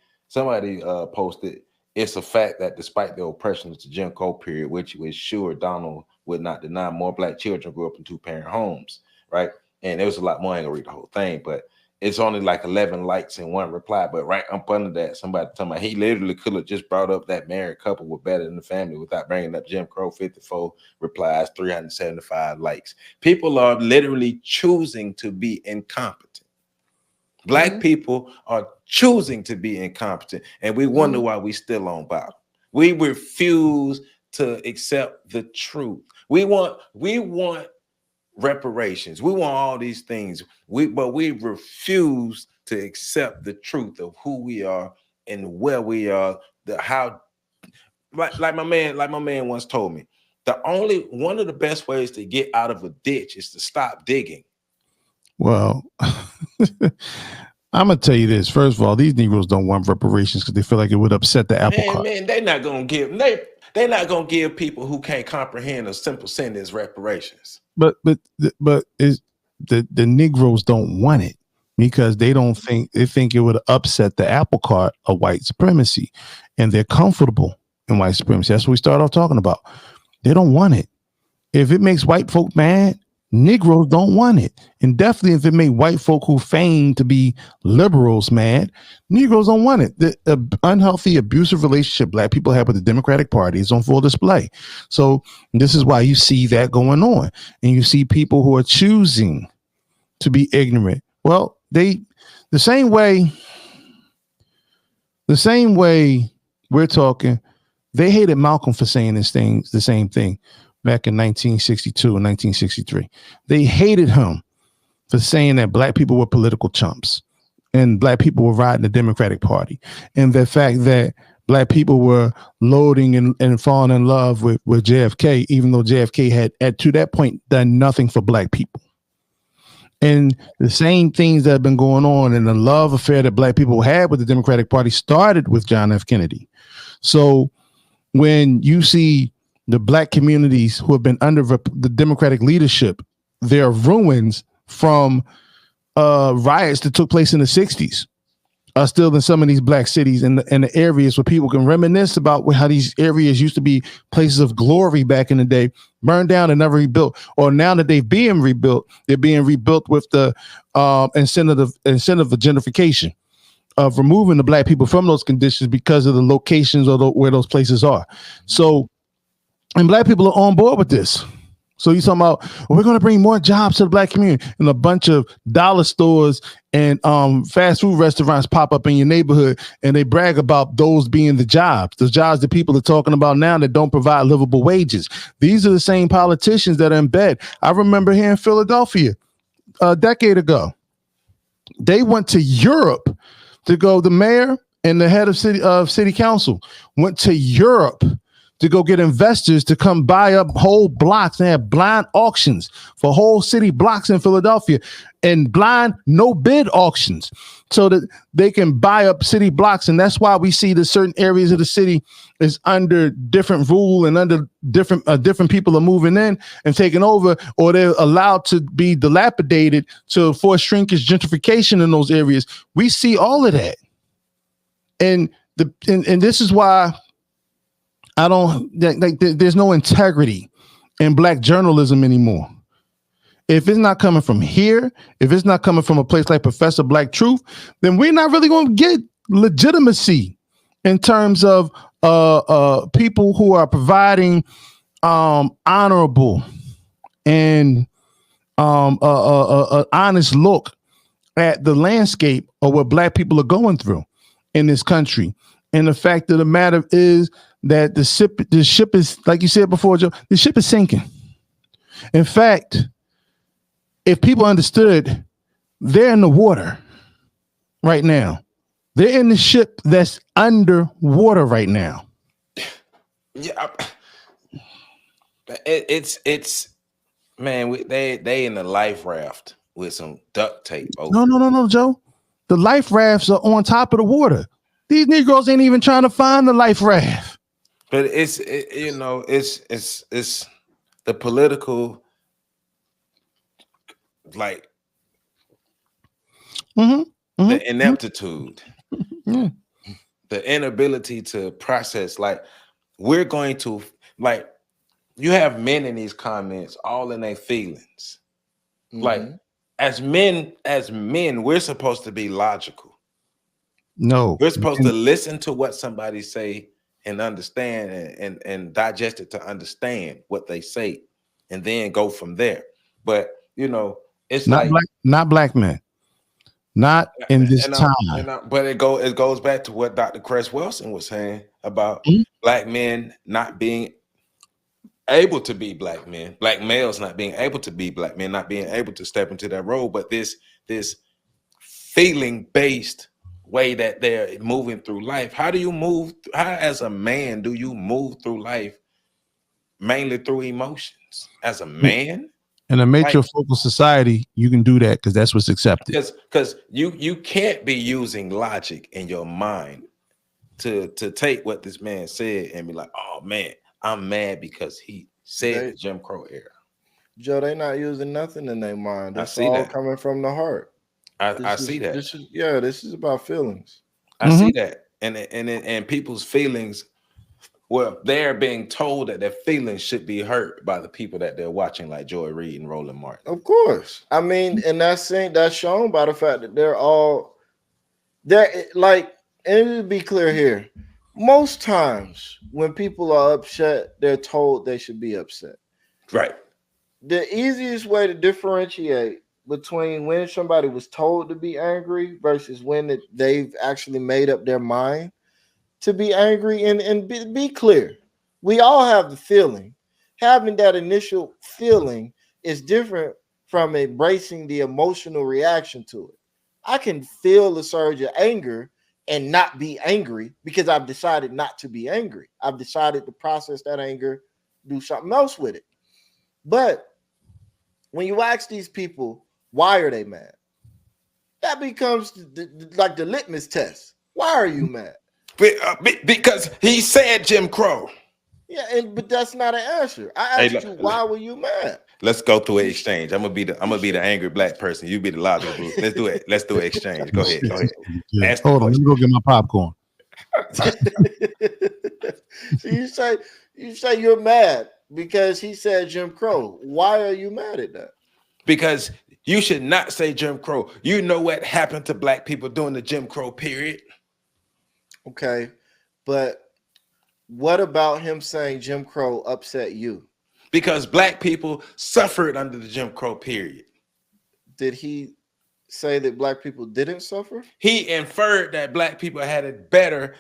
posted, it's a fact that despite the oppression of the Jim Crow period, which was sure Donald would not deny, more black children grew up in two-parent homes, right? And there was a lot more. I ain't gonna read the whole thing, but it's only like 11 likes and 1 reply. But right up under that, somebody talking about he literally could have just brought up that married couple were better than the family without bringing up Jim Crow. 54 replies, 375 likes. People are literally choosing to be incompetent. Black people are choosing to be incompetent, and we wonder why we still on bottom. We refuse to accept the truth. We want reparations. We want all these things. But we refuse to accept the truth of who we are and where we are. Like my man once told me, one of the best ways to get out of a ditch is to stop digging. Well, I'm gonna tell you this. First of all, these Negroes don't want reparations because they feel like it would upset the apple cart. Man, they're not gonna give people who can't comprehend a simple sentence reparations. But is the Negroes don't want it because they think it would upset the apple cart of white supremacy, and they're comfortable in white supremacy. That's what we start off talking about. They don't want it. If it makes white folk mad, Negroes don't want it. And definitely if it made white folk who feign to be liberals mad, Negroes don't want it. The unhealthy, abusive relationship Black people have with the Democratic Party is on full display. So this is why you see that going on. And you see people who are choosing to be ignorant. Well, the same way we're talking, they hated Malcolm for saying the same thing. Back in 1962 and 1963. They hated him for saying that Black people were political chumps and Black people were riding the Democratic Party. And the fact that Black people were loading and falling in love with JFK, even though JFK had to that point done nothing for Black people. And the same things that have been going on and the love affair that Black people had with the Democratic Party started with John F. Kennedy. So when you see the Black communities who have been under the Democratic leadership, their ruins from riots that took place in the 60s are still in some of these Black cities and the areas where people can reminisce about how these areas used to be places of glory back in the day, burned down and never rebuilt. Or now that they're being rebuilt with the incentive of gentrification, of removing the Black people from those conditions because of the locations or where those places are. So, and Black people are on board with this. So you're talking about, well, we're going to bring more jobs to the Black community, and a bunch of dollar stores and fast food restaurants pop up in your neighborhood, and they brag about those being the jobs that people are talking about now that don't provide livable wages. These are the same politicians that are in bed. I remember here in Philadelphia a decade ago, they went to Europe to go. The mayor and the head of city council went to Europe to go get investors to come buy up whole blocks. They have blind auctions for whole city blocks in Philadelphia and blind no bid auctions so that they can buy up city blocks. And that's why we see that certain areas of the city is under different rule and under different people are moving in and taking over, or they're allowed to be dilapidated to force shrinkage, gentrification in those areas. We see all of that. And this is why I don't like. There's no integrity in Black journalism anymore. If it's not coming from here, if it's not coming from a place like Professor Black Truth, then we're not really going to get legitimacy in terms of people who are providing honorable and honest look at the landscape of what Black people are going through in this country. And the fact of the matter is that the ship is, like you said before, Joe, the ship is sinking. In fact, if people understood, they're in the water right now. They're in the ship that's underwater right now. Yeah, it's man. They in the life raft with some duct tape. No, Joe. The life rafts are on top of the water. These Negroes ain't even trying to find the life raft. But it's the political, like the ineptitude, the inability to process. Like, we're going to, like, you have men in these comments all in their feelings. Like, as men, we're supposed to be logical. No, we're supposed to listen to what somebody say and understand and digest it to understand what they say and then go from there. But it's not like not Black men, not in this time. But it goes back to what Dr. Cress Wilson was saying about Black men not being able to be Black men, Black males not being able to be Black men, not being able to step into that role. But this feeling based way that they're moving through life. How as a man do you move through life mainly through emotions as a man? In a matrifocal society, you can do that because that's what's accepted. Because you can't be using logic in your mind to take what this man said and be like, oh man, I'm mad because he said the Jim Crow era. Joe, they not using nothing in their mind. That's see all that. coming from the heart. I see that. This is about feelings. I see that. And people's feelings, well, they're being told that their feelings should be hurt by the people that they're watching, like Joy Reid and Roland Martin. Of course. I mean, and that's shown by the fact that they're like, and to be clear here, most times when people are upset, they're told they should be upset. Right. The easiest way to differentiate between when somebody was told to be angry versus when they've actually made up their mind to be angry, and be clear. We all have the feeling. Having that initial feeling is different from embracing the emotional reaction to it. I can feel the surge of anger and not be angry because I've decided not to be angry. I've decided to process that anger, do something else with it. But when you ask these people, why are they mad? That becomes like the litmus test. Why are you mad? Because he said Jim Crow. Yeah, but that's not an answer. I asked you, why were you mad? Let's go through an exchange. I'm gonna be the angry black person. You be the logical. Let's do it. Let's do an exchange. Go ahead. Yeah. Hold on, let me go get my popcorn. So you say you're mad because he said Jim Crow. Why are you mad at that? Because you should not say Jim Crow. You know what happened to black people during the Jim Crow period? Okay, but what about him saying Jim Crow upset you? Because black people suffered under the Jim Crow period. Did he say that black people didn't suffer? He inferred that black people had it better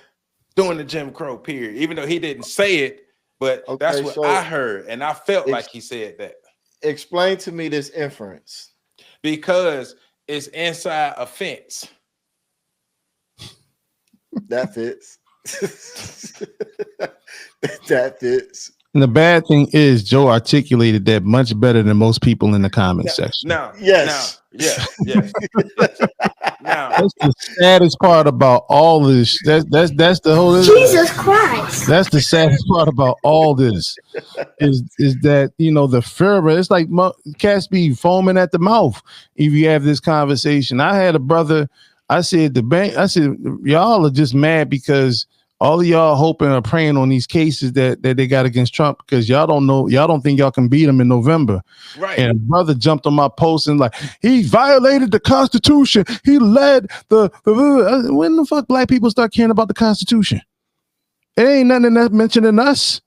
during the Jim Crow period, even though he didn't say it, but that's what I heard, and I felt like he said that. Explain to me this inference. Because it's inside a fence. That fits. That fits. And the bad thing is Joe articulated that much better than most people in the comment section. Yes. Now, that's the saddest part about all this. That's the whole Jesus Christ. That's the saddest part about all this is that, you know, the fervor. It's like cats be foaming at the mouth if you have this conversation. I had a brother. I said y'all are just mad because all of y'all hoping or praying on these cases that they got against Trump because y'all don't think y'all can beat him in November. Right. And a brother jumped on my post and like, he violated the Constitution. He led when the fuck black people start caring about the Constitution? It ain't nothing that mentioning us.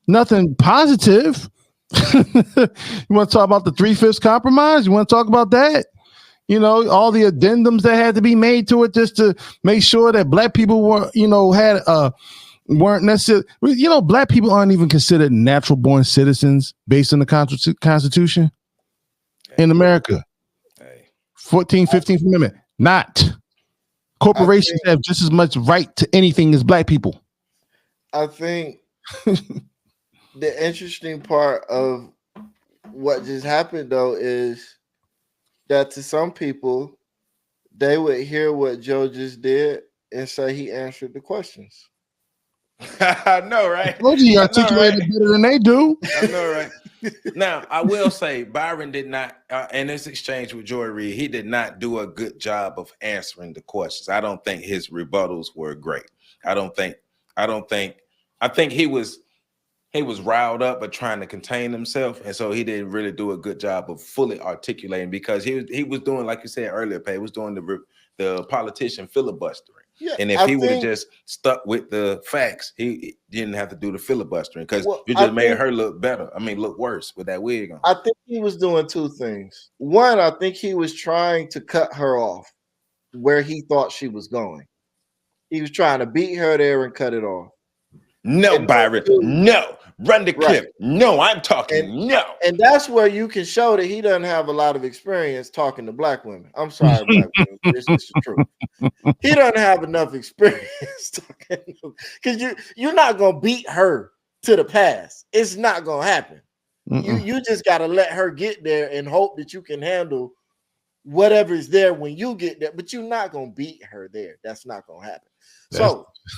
Nothing positive. You want to talk about the 3/5 compromise? You want to talk about that? You know, all the addendums that had to be made to it just to make sure that black people weren't necessarily, you know, black people aren't even considered natural born citizens based on the Constitution in America. 14th, 15th Amendment, not. Corporations have just as much right to anything as black people. I think the interesting part of what just happened, though, is that to some people, they would hear what Joe just did and say he answered the questions. I know, right? I told you he articulated better than they do. I know, right? Now, I will say Byron did not, in this exchange with Joy Reid, he did not do a good job of answering the questions. I don't think his rebuttals were great. I think he was riled up but trying to contain himself, and so he didn't really do a good job of fully articulating because he was doing, like you said earlier, Pay, was doing the politician filibustering. Yeah, and if he would have just stuck with the facts, he didn't have to do the filibustering because you just made her look better. I mean, look worse with that wig on. I think he was doing two things. One, I think he was trying to cut her off where he thought she was going. He was trying to beat her there and cut it off. No, Byron, no. Run the clip. Right. No, I'm talking. No. And that's where you can show that he doesn't have a lot of experience talking to black women. I'm sorry, black women, but this is the truth. He doesn't have enough experience talking because you're not gonna beat her to the past. It's not gonna happen. You just got to let her get there and hope that you can handle whatever's there when you get there. But you're not gonna beat her there. That's not gonna happen.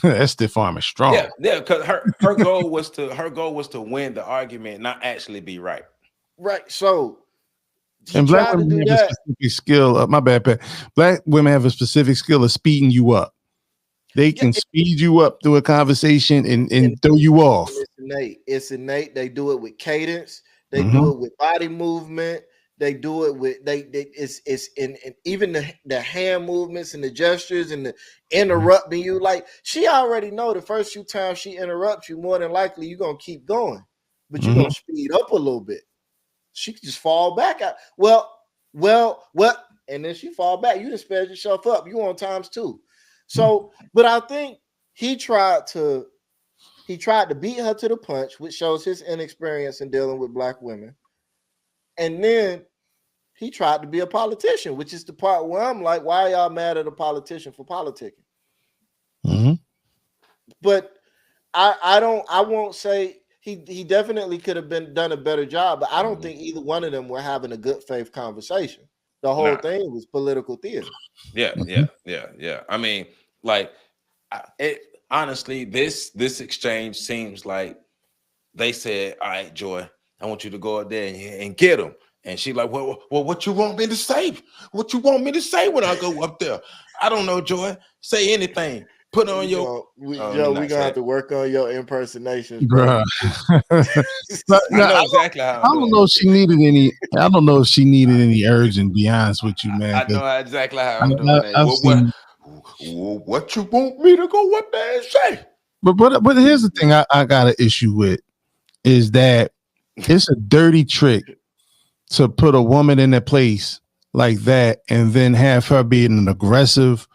That's stiff arm is strong. Yeah, because her goal was to win the argument, not actually be right. Right. So and black women have a specific skill. My bad, Pat. Black women have a specific skill of speeding you up. They can speed you up through a conversation and throw you off. It's innate. They do it with cadence. They do it with body movement. They do it with it's in even the hand movements and the gestures and the interrupting you. Like she already know the first few times she interrupts you, more than likely you're gonna keep going, but you're gonna speed up a little bit. She could just fall back out. Well, and then she fall back. You just sped yourself up. You on times 2. So, but I think he tried to beat her to the punch, which shows his inexperience in dealing with black women. And then he tried to be a politician, which is the part where I'm like, why are y'all mad at a politician for politicking? But I won't say he definitely could have done a better job, but I don't think either one of them were having a good faith conversation. The whole thing was political theater. Yeah. I mean, like, honestly, this exchange seems like they said, "All right, Joy, I want you to go out there and get him." And she like, well, what you want me to say? What you want me to say when I go up there? I don't know, Joy. Say anything. Put on your. We're gonna have to work on your impersonations, bro. I know exactly how. I don't know if she needed any. I don't know if she needed any urging. Be honest with you, man. I know exactly how I'm doing that. What you want me to go up there and say? But here's the thing. I got an issue with is that it's a dirty trick to put a woman in a place like that and then have her be in an aggressive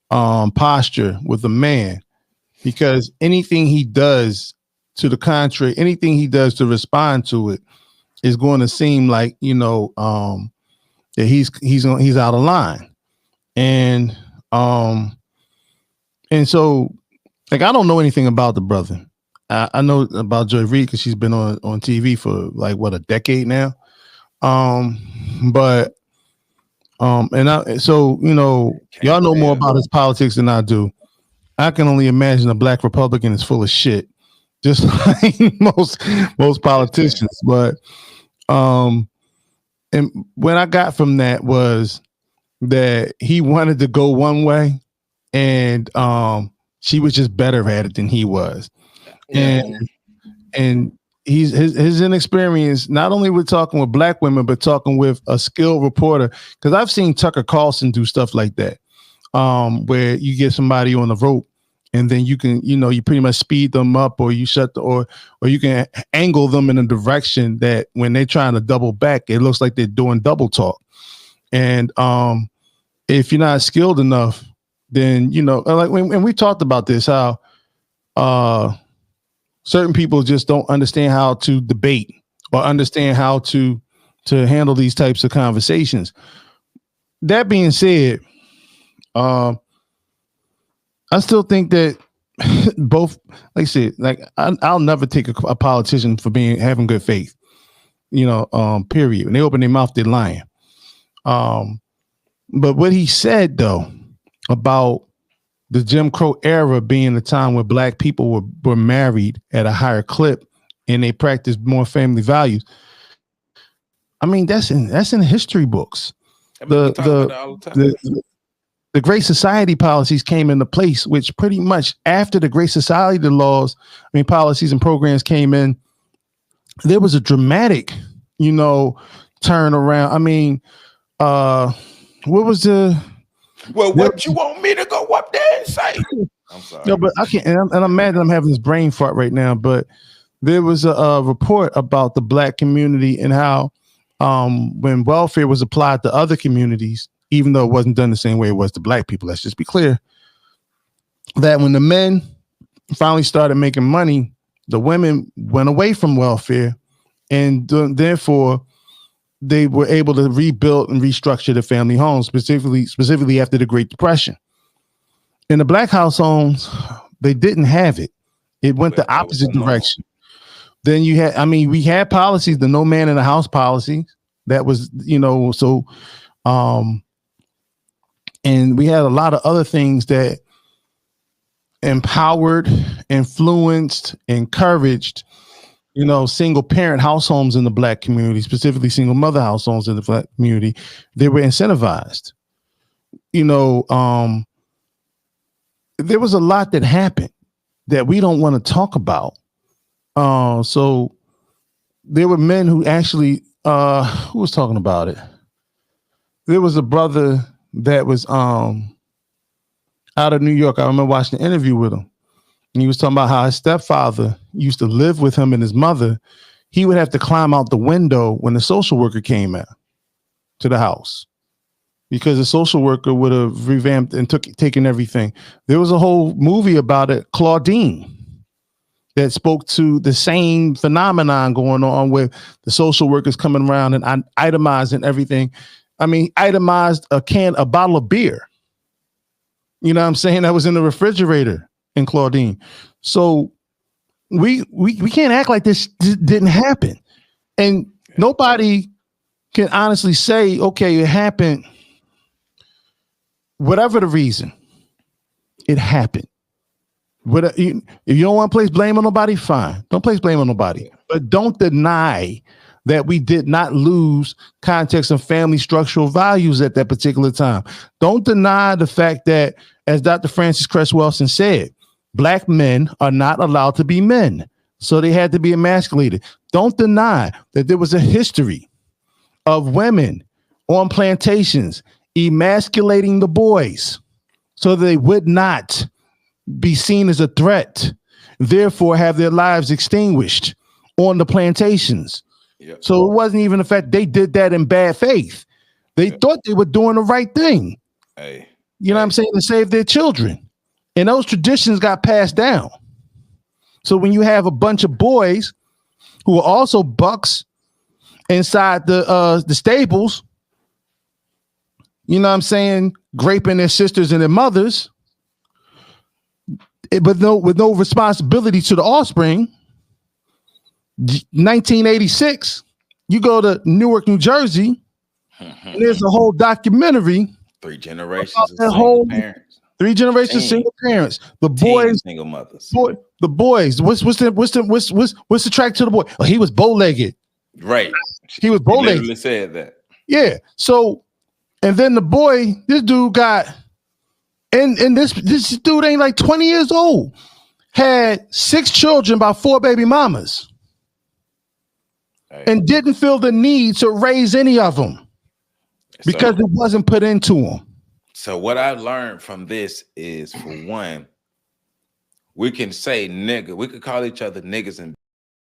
posture with a man, because anything he does to the contrary, anything he does to respond to it is going to seem like, that he's out of line. And so, like, I don't know anything about the brother. I know about Joy Reid because she's been on TV for like a decade now. Y'all know more about his politics than I do. I can only imagine a black Republican is full of shit, just like most politicians. But and what I got from that was that he wanted to go one way, and she was just better at it than he was. And his inexperience, not only with talking with black women, but talking with a skilled reporter. Because I've seen Tucker Carlson do stuff like that, where you get somebody on the rope, and then you can, you pretty much speed them up, or you or you can angle them in a direction that when they're trying to double back, it looks like they're doing double talk. And if you're not skilled enough, then like when we talked about this, how certain people just don't understand how to debate or understand how to handle these types of conversations. That being said, I still think that both, like I said, like I'll never take a politician for having good faith, period. When they open their mouth, they're lying. But what he said though about the Jim Crow era being the time where black people were married at a higher clip and they practiced more family values. I mean, that's in the history books. The Great Society policies came into place, which pretty much after the Great Society policies and programs came in, there was a dramatic, turnaround. I mean, what was the... Well, what you want me to go up there and say? I'm sorry. No, but I can't. And I'm mad that I'm having this brain fart right now. But there was a report about the black community and how when welfare was applied to other communities, even though it wasn't done the same way it was to black people, let's just be clear, that when the men finally started making money, the women went away from welfare, and therefore they were able to rebuild and restructure the family homes, specifically after the Great Depression. In the black house homes, they didn't have it. It went the opposite direction. Then you had, I mean, we had policies, the no man in the house policy. That was, so and we had a lot of other things that empowered, influenced, encouraged, single parent households in the Black community, specifically single mother households in the Black community. They were incentivized. There was a lot that happened that we don't want to talk about. So there were men who actually, who was talking about it? There was a brother that was out of New York. I remember watching an interview with him. And he was talking about how his stepfather used to live with him and his mother. He would have to climb out the window when the social worker came out to the house because the social worker would have revamped and taken everything. There was a whole movie about it, Claudine, that spoke to the same phenomenon going on with the social workers coming around and itemizing everything. I mean, itemized a bottle of beer. You know what I'm saying? That was in the refrigerator in Claudine. So we can't act like this didn't happen. And nobody can honestly say, okay, it happened. Whatever the reason, it happened. If you don't want to place blame on nobody, fine. Don't place blame on nobody. But don't deny that we did not lose context of family structural values at that particular time. Don't deny the fact that, as Dr. Francis Cress Welsing said, Black men are not allowed to be men, so they had to be emasculated. Don't deny that there was a history of women on plantations emasculating the boys so they would not be seen as a threat, therefore have their lives extinguished on the plantations. Yep. So it wasn't even the fact they did that in bad faith. They thought they were doing the right thing. You know what I'm saying? To save their children. And those traditions got passed down. So when you have a bunch of boys who are also bucks inside the stables, you know what I'm saying, graping their sisters and their mothers, but with no responsibility to the offspring. 1986, you go to Newark, New Jersey, and there's a whole documentary. 3 generations of single parents. 3 generations of single parents. The boys, single mothers. The boys. What's the track to the boy? Oh, he was bow-legged. Right. He was bow-legged. Literally said that. Yeah. So, and then the boy, this dude got, and this dude ain't like 20 years old. Had 6 children by 4 baby mamas. And didn't feel the need to raise any of them because it wasn't put into them. So what I've learned from this is, for one, we can say nigga, we could call each other niggas and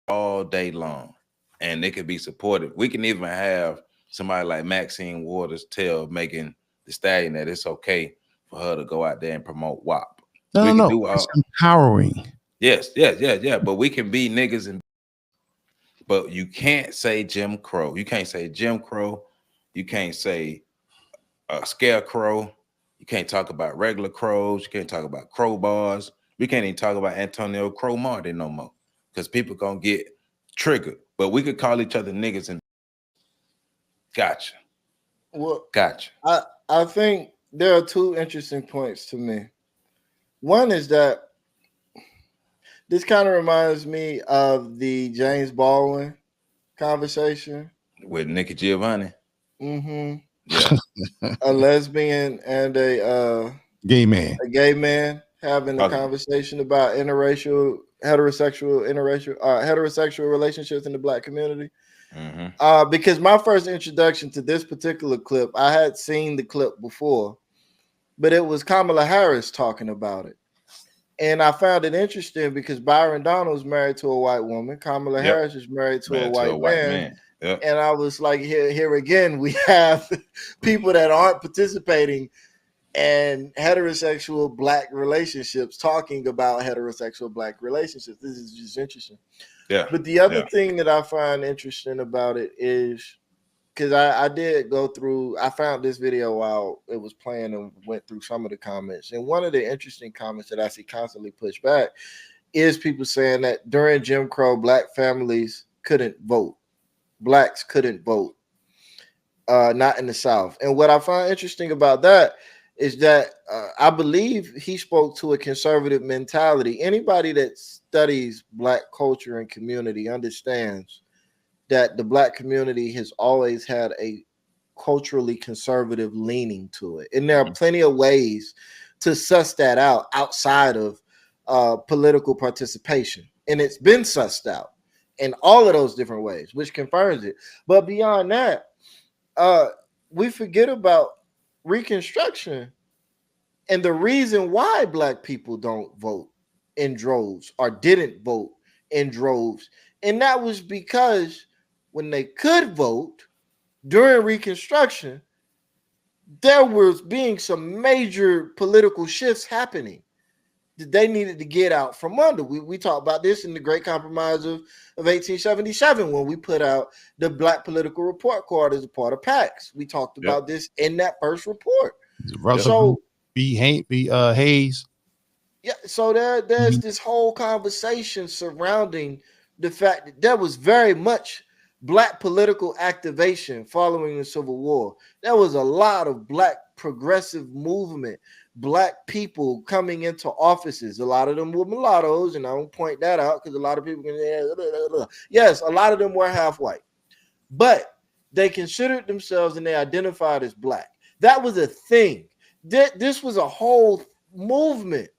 all day long, and they could be supported. We can even have somebody like Maxine Waters tell Megan Thee Stallion that it's okay for her to go out there and promote WAP. No. It's empowering. Yes. But we can be niggas and. But you can't say Jim Crow. You can't say Jim Crow. You can't say scarecrow. You can't talk about regular crows. You can't talk about crowbars. We can't even talk about Antonio Crow Martin no more because people gonna get triggered. But we could call each other niggas and gotcha. Well, gotcha. I think there are 2 interesting points to me. One is that this kind of reminds me of the James Baldwin conversation with Nikki Giovanni. Mm-hmm. Yeah. A lesbian and a gay man. A gay man having a conversation about heterosexual relationships in the Black community. Mm-hmm. Because my first introduction to this particular clip, I had seen the clip before, but it was Kamala Harris talking about it. And I found it interesting because Byron Donalds married to a white woman. Kamala Harris is married to a white man. Yep. And I was like, here again, we have people that aren't participating in heterosexual Black relationships talking about heterosexual Black relationships. This is just interesting. Yeah. But the other thing that I find interesting about it is, because I did go through, I found this video while it was playing and went through some of the comments. And one of the interesting comments that I see constantly pushed back is people saying that during Jim Crow, black families couldn't vote. Blacks couldn't vote, not in the South. And what I find interesting about that is that I believe he spoke to a conservative mentality. Anybody that studies black culture and community understands that the black community has always had a culturally conservative leaning to it. And there are plenty of ways to suss that out outside of political participation. And it's been sussed out in all of those different ways, which confirms it. But beyond that, we forget about Reconstruction and the reason why black people don't vote in droves or didn't vote in droves. And that was because when they could vote during Reconstruction, there was being some major political shifts happening that they needed to get out from under. We talked about this in the Great Compromise of 1877 when we put out the Black Political Report Card as a part of PAX. We talked about this in that first report. So Hayes. Yeah, so there's this whole conversation surrounding the fact that there was very much black political activation following the Civil War. There was a lot of black progressive movement, black people coming into offices. A lot of them were mulattoes, and I don't point that out because a lot of people can say, yes, a lot of them were half white, but they considered themselves and they identified as black. That was a thing. This was a whole movement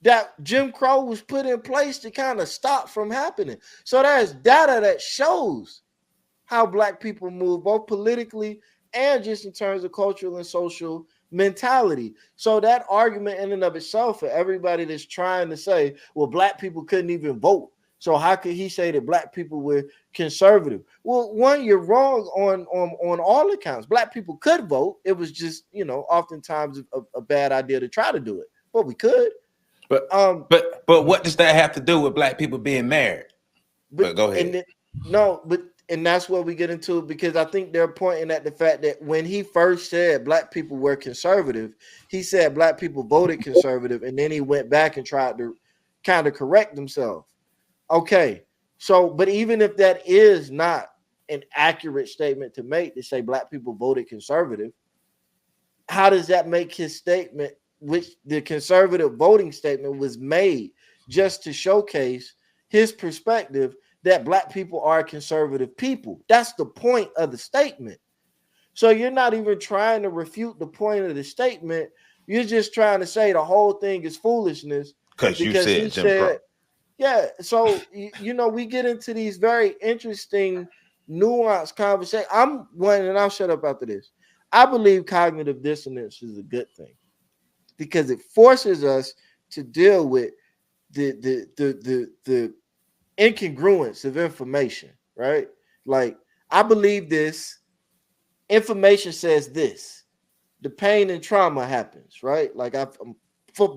that Jim Crow was put in place to kind of stop from happening. So there's data that shows how black people move, both politically and just in terms of cultural and social mentality. So that argument in and of itself for everybody that's trying to say, well, black people couldn't even vote, so how could he say that black people were conservative? Well, one, you're wrong on all accounts. Black people could vote. It was just, oftentimes a bad idea to try to do it, but we could. But what does that have to do with black people being married? But go ahead. And that's where we get into it, because I think they're pointing at the fact that when he first said black people were conservative, he said black people voted conservative, and then he went back and tried to kind of correct himself. Okay, so but even if that is not an accurate statement to make, to say black people voted conservative, how does that make his statement, which the conservative voting statement was made just to showcase his perspective that black people are conservative people? That's the point of the statement. So you're not even trying to refute the point of the statement. You're just trying to say the whole thing is foolishness. Because you said Jim Crow. Yeah. So, we get into these very interesting, nuanced conversations. And I'll shut up after this. I believe cognitive dissonance is a good thing because it forces us to deal with the incongruence of information, right? Like, I believe this, information says this, the pain and trauma happens, right? Like, I'm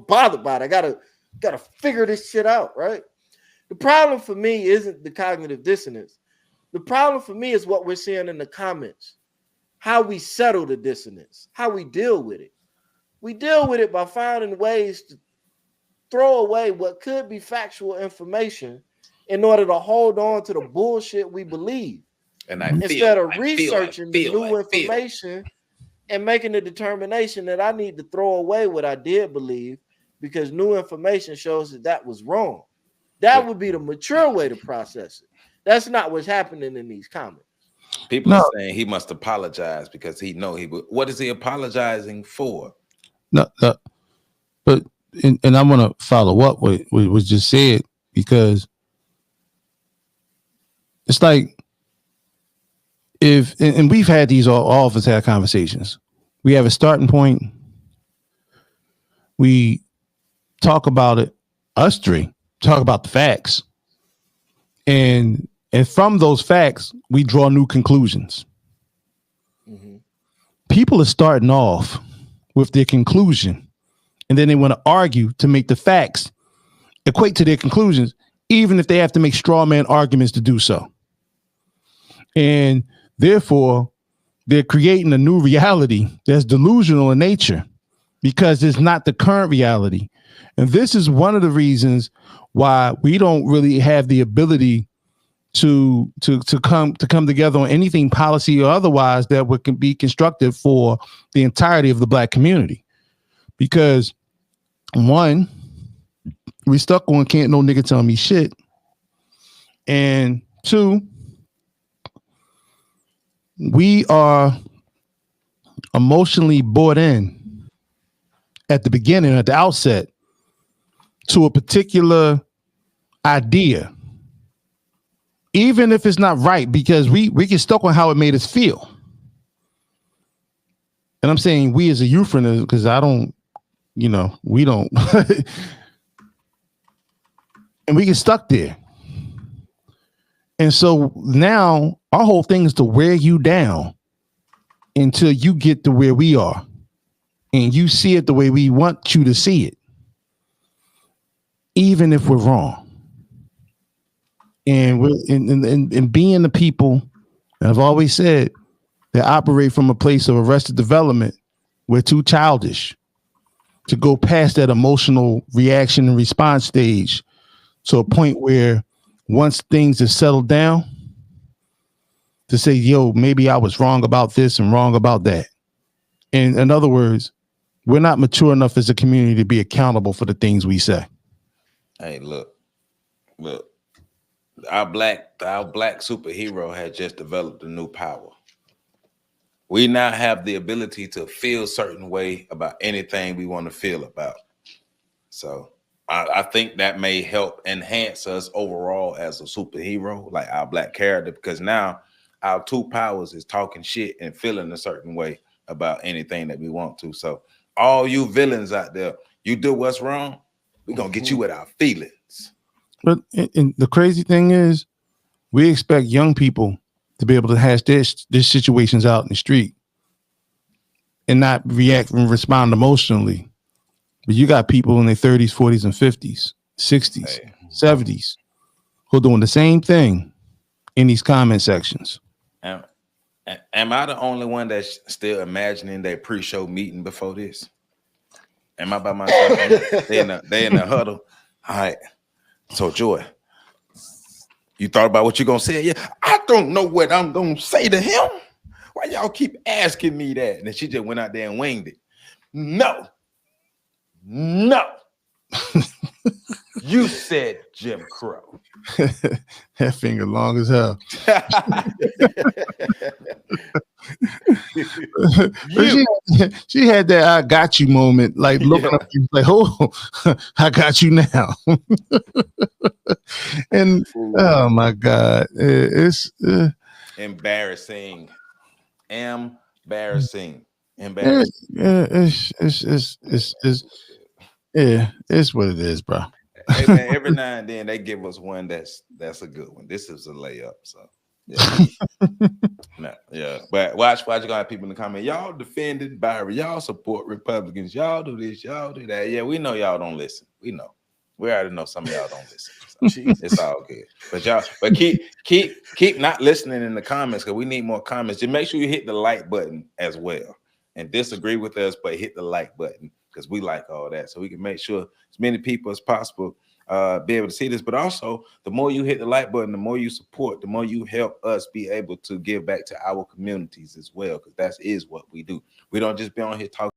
bothered by it. I gotta figure this shit out, right? The problem for me isn't the cognitive dissonance. The problem for me is what we're seeing in the comments, how we settle the dissonance, how we deal with it. We deal with it by finding ways to throw away what could be factual information in order to hold on to the bullshit we believe. And instead of researching the new information and making the determination that I need to throw away what I did believe because new information shows that was wrong. That would be the mature way to process it. That's not what's happening in these comments. People are saying he must apologize because he know he would. What is he apologizing for? No, but and I want to follow up what was just said, because it's like and we've had these all of us had conversations. We have a starting point. We talk about it. Us three talk about the facts, and from those facts we draw new conclusions. Mm-hmm. People are starting off with their conclusion, and then they want to argue to make the facts equate to their conclusions, even if they have to make straw man arguments to do so. And therefore, they're creating a new reality that's delusional in nature because it's not the current reality. And this is one of the reasons why we don't really have the ability to come together on anything policy or otherwise that can be constructive for the entirety of the Black community. Because one, we stuck on can't no nigga tell me shit. And two, we are emotionally bought in at the beginning, at the outset, to a particular idea, even if it's not right, because we get stuck on how it made us feel. And I'm saying we as a euphemism, because I don't, we don't. And we get stuck there. And so now our whole thing is to wear you down until you get to where we are and you see it the way we want you to see it, even if we're wrong. And we're in being the people, I've always said, that operate from a place of arrested development, we're too childish to go past that emotional reaction and response stage to a point where once things are settled down, to say, yo, maybe I was wrong about this and wrong about that. And in other words, we're not mature enough as a community to be accountable for the things we say. Hey, look, our black superhero had just developed a new power. We now have the ability to feel a certain way about anything we want to feel about. So I think that may help enhance us overall as a superhero, like our black character, because now our two powers is talking shit and feeling a certain way about anything that we want to. So all you villains out there, you do what's wrong, we're going to get you with our feelings. But and the crazy thing is, we expect young people to be able to hash their situations out in the street and not react and respond emotionally. But you got people in their 30s, 40s, and 50s, 60s, 70s who are doing the same thing in these comment sections. Am I the only one that's still imagining their pre-show meeting before this? Am I by myself? They in the huddle. All right. So Joy, you thought about what you're gonna say? Yeah, I don't know what I'm gonna say to him. Why y'all keep asking me that? And then she just went out there and winged it. No. You said Jim Crow. That finger long as hell. She had that "I got you" moment, like looking up, like, "Oh, I got you now." And oh my God, it's embarrassing. Yeah, it's what it is, bro. Hey man, every now and then they give us one that's a good one. This is a layup, so yeah. But watch you gonna have people in the comment. Y'all defending Byron, y'all support Republicans, y'all do this, y'all do that. Yeah, we know y'all don't listen. We know. We already know some of y'all don't listen. So it's all good. But keep not listening in the comments, because we need more comments. Just make sure you hit the like button as well. And disagree with us, but hit the like button, because we like all that. So we can make sure as many people as possible be able to see this. But also, the more you hit the like button, the more you support, the more you help us be able to give back to our communities as well, because that is what we do. We don't just be on here talking.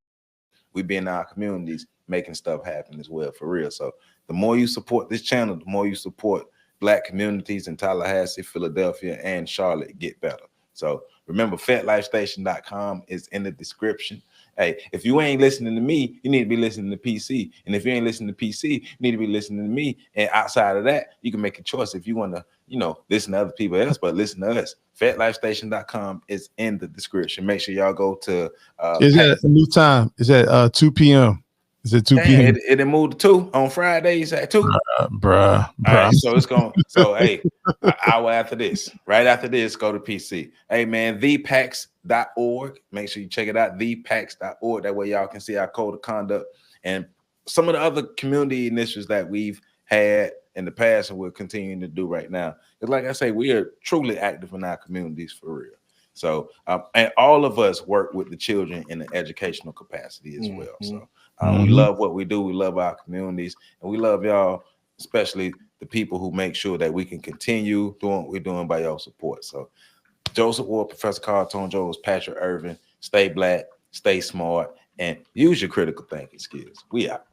We be in our communities making stuff happen as well, for real. So the more you support this channel, the more you support Black communities in Tallahassee, Philadelphia, and Charlotte get better. So remember, FatLifeStation.com is in the description. Hey, if you ain't listening to me, you need to be listening to PC. And if you ain't listening to PC, you need to be listening to me. And outside of that, you can make a choice if you want to, listen to other people else, but listen to us. FatLifeStation.com is in the description. Make sure y'all go to is that a new time? Is that 2 p.m.? Is it 2 p.m.? It moved to 2 on Fridays at 2. Bruh. All right, so it's going. So hey, an hour after this, right after this, go to PC. Hey man, thepax.org. Make sure you check it out. Thepax.org. That way y'all can see our code of conduct and some of the other community initiatives that we've had in the past and we're continuing to do right now. Because like I say, we are truly active in our communities for real. So and all of us work with the children in an educational capacity as well. So we love what we do. We love our communities, and we love y'all especially the people who make sure that we can continue doing what we're doing by your support. So Joseph Ward, Professor Carl Tone Jones, Patrick Irvin, stay black, stay smart, and use your critical thinking skills. We out.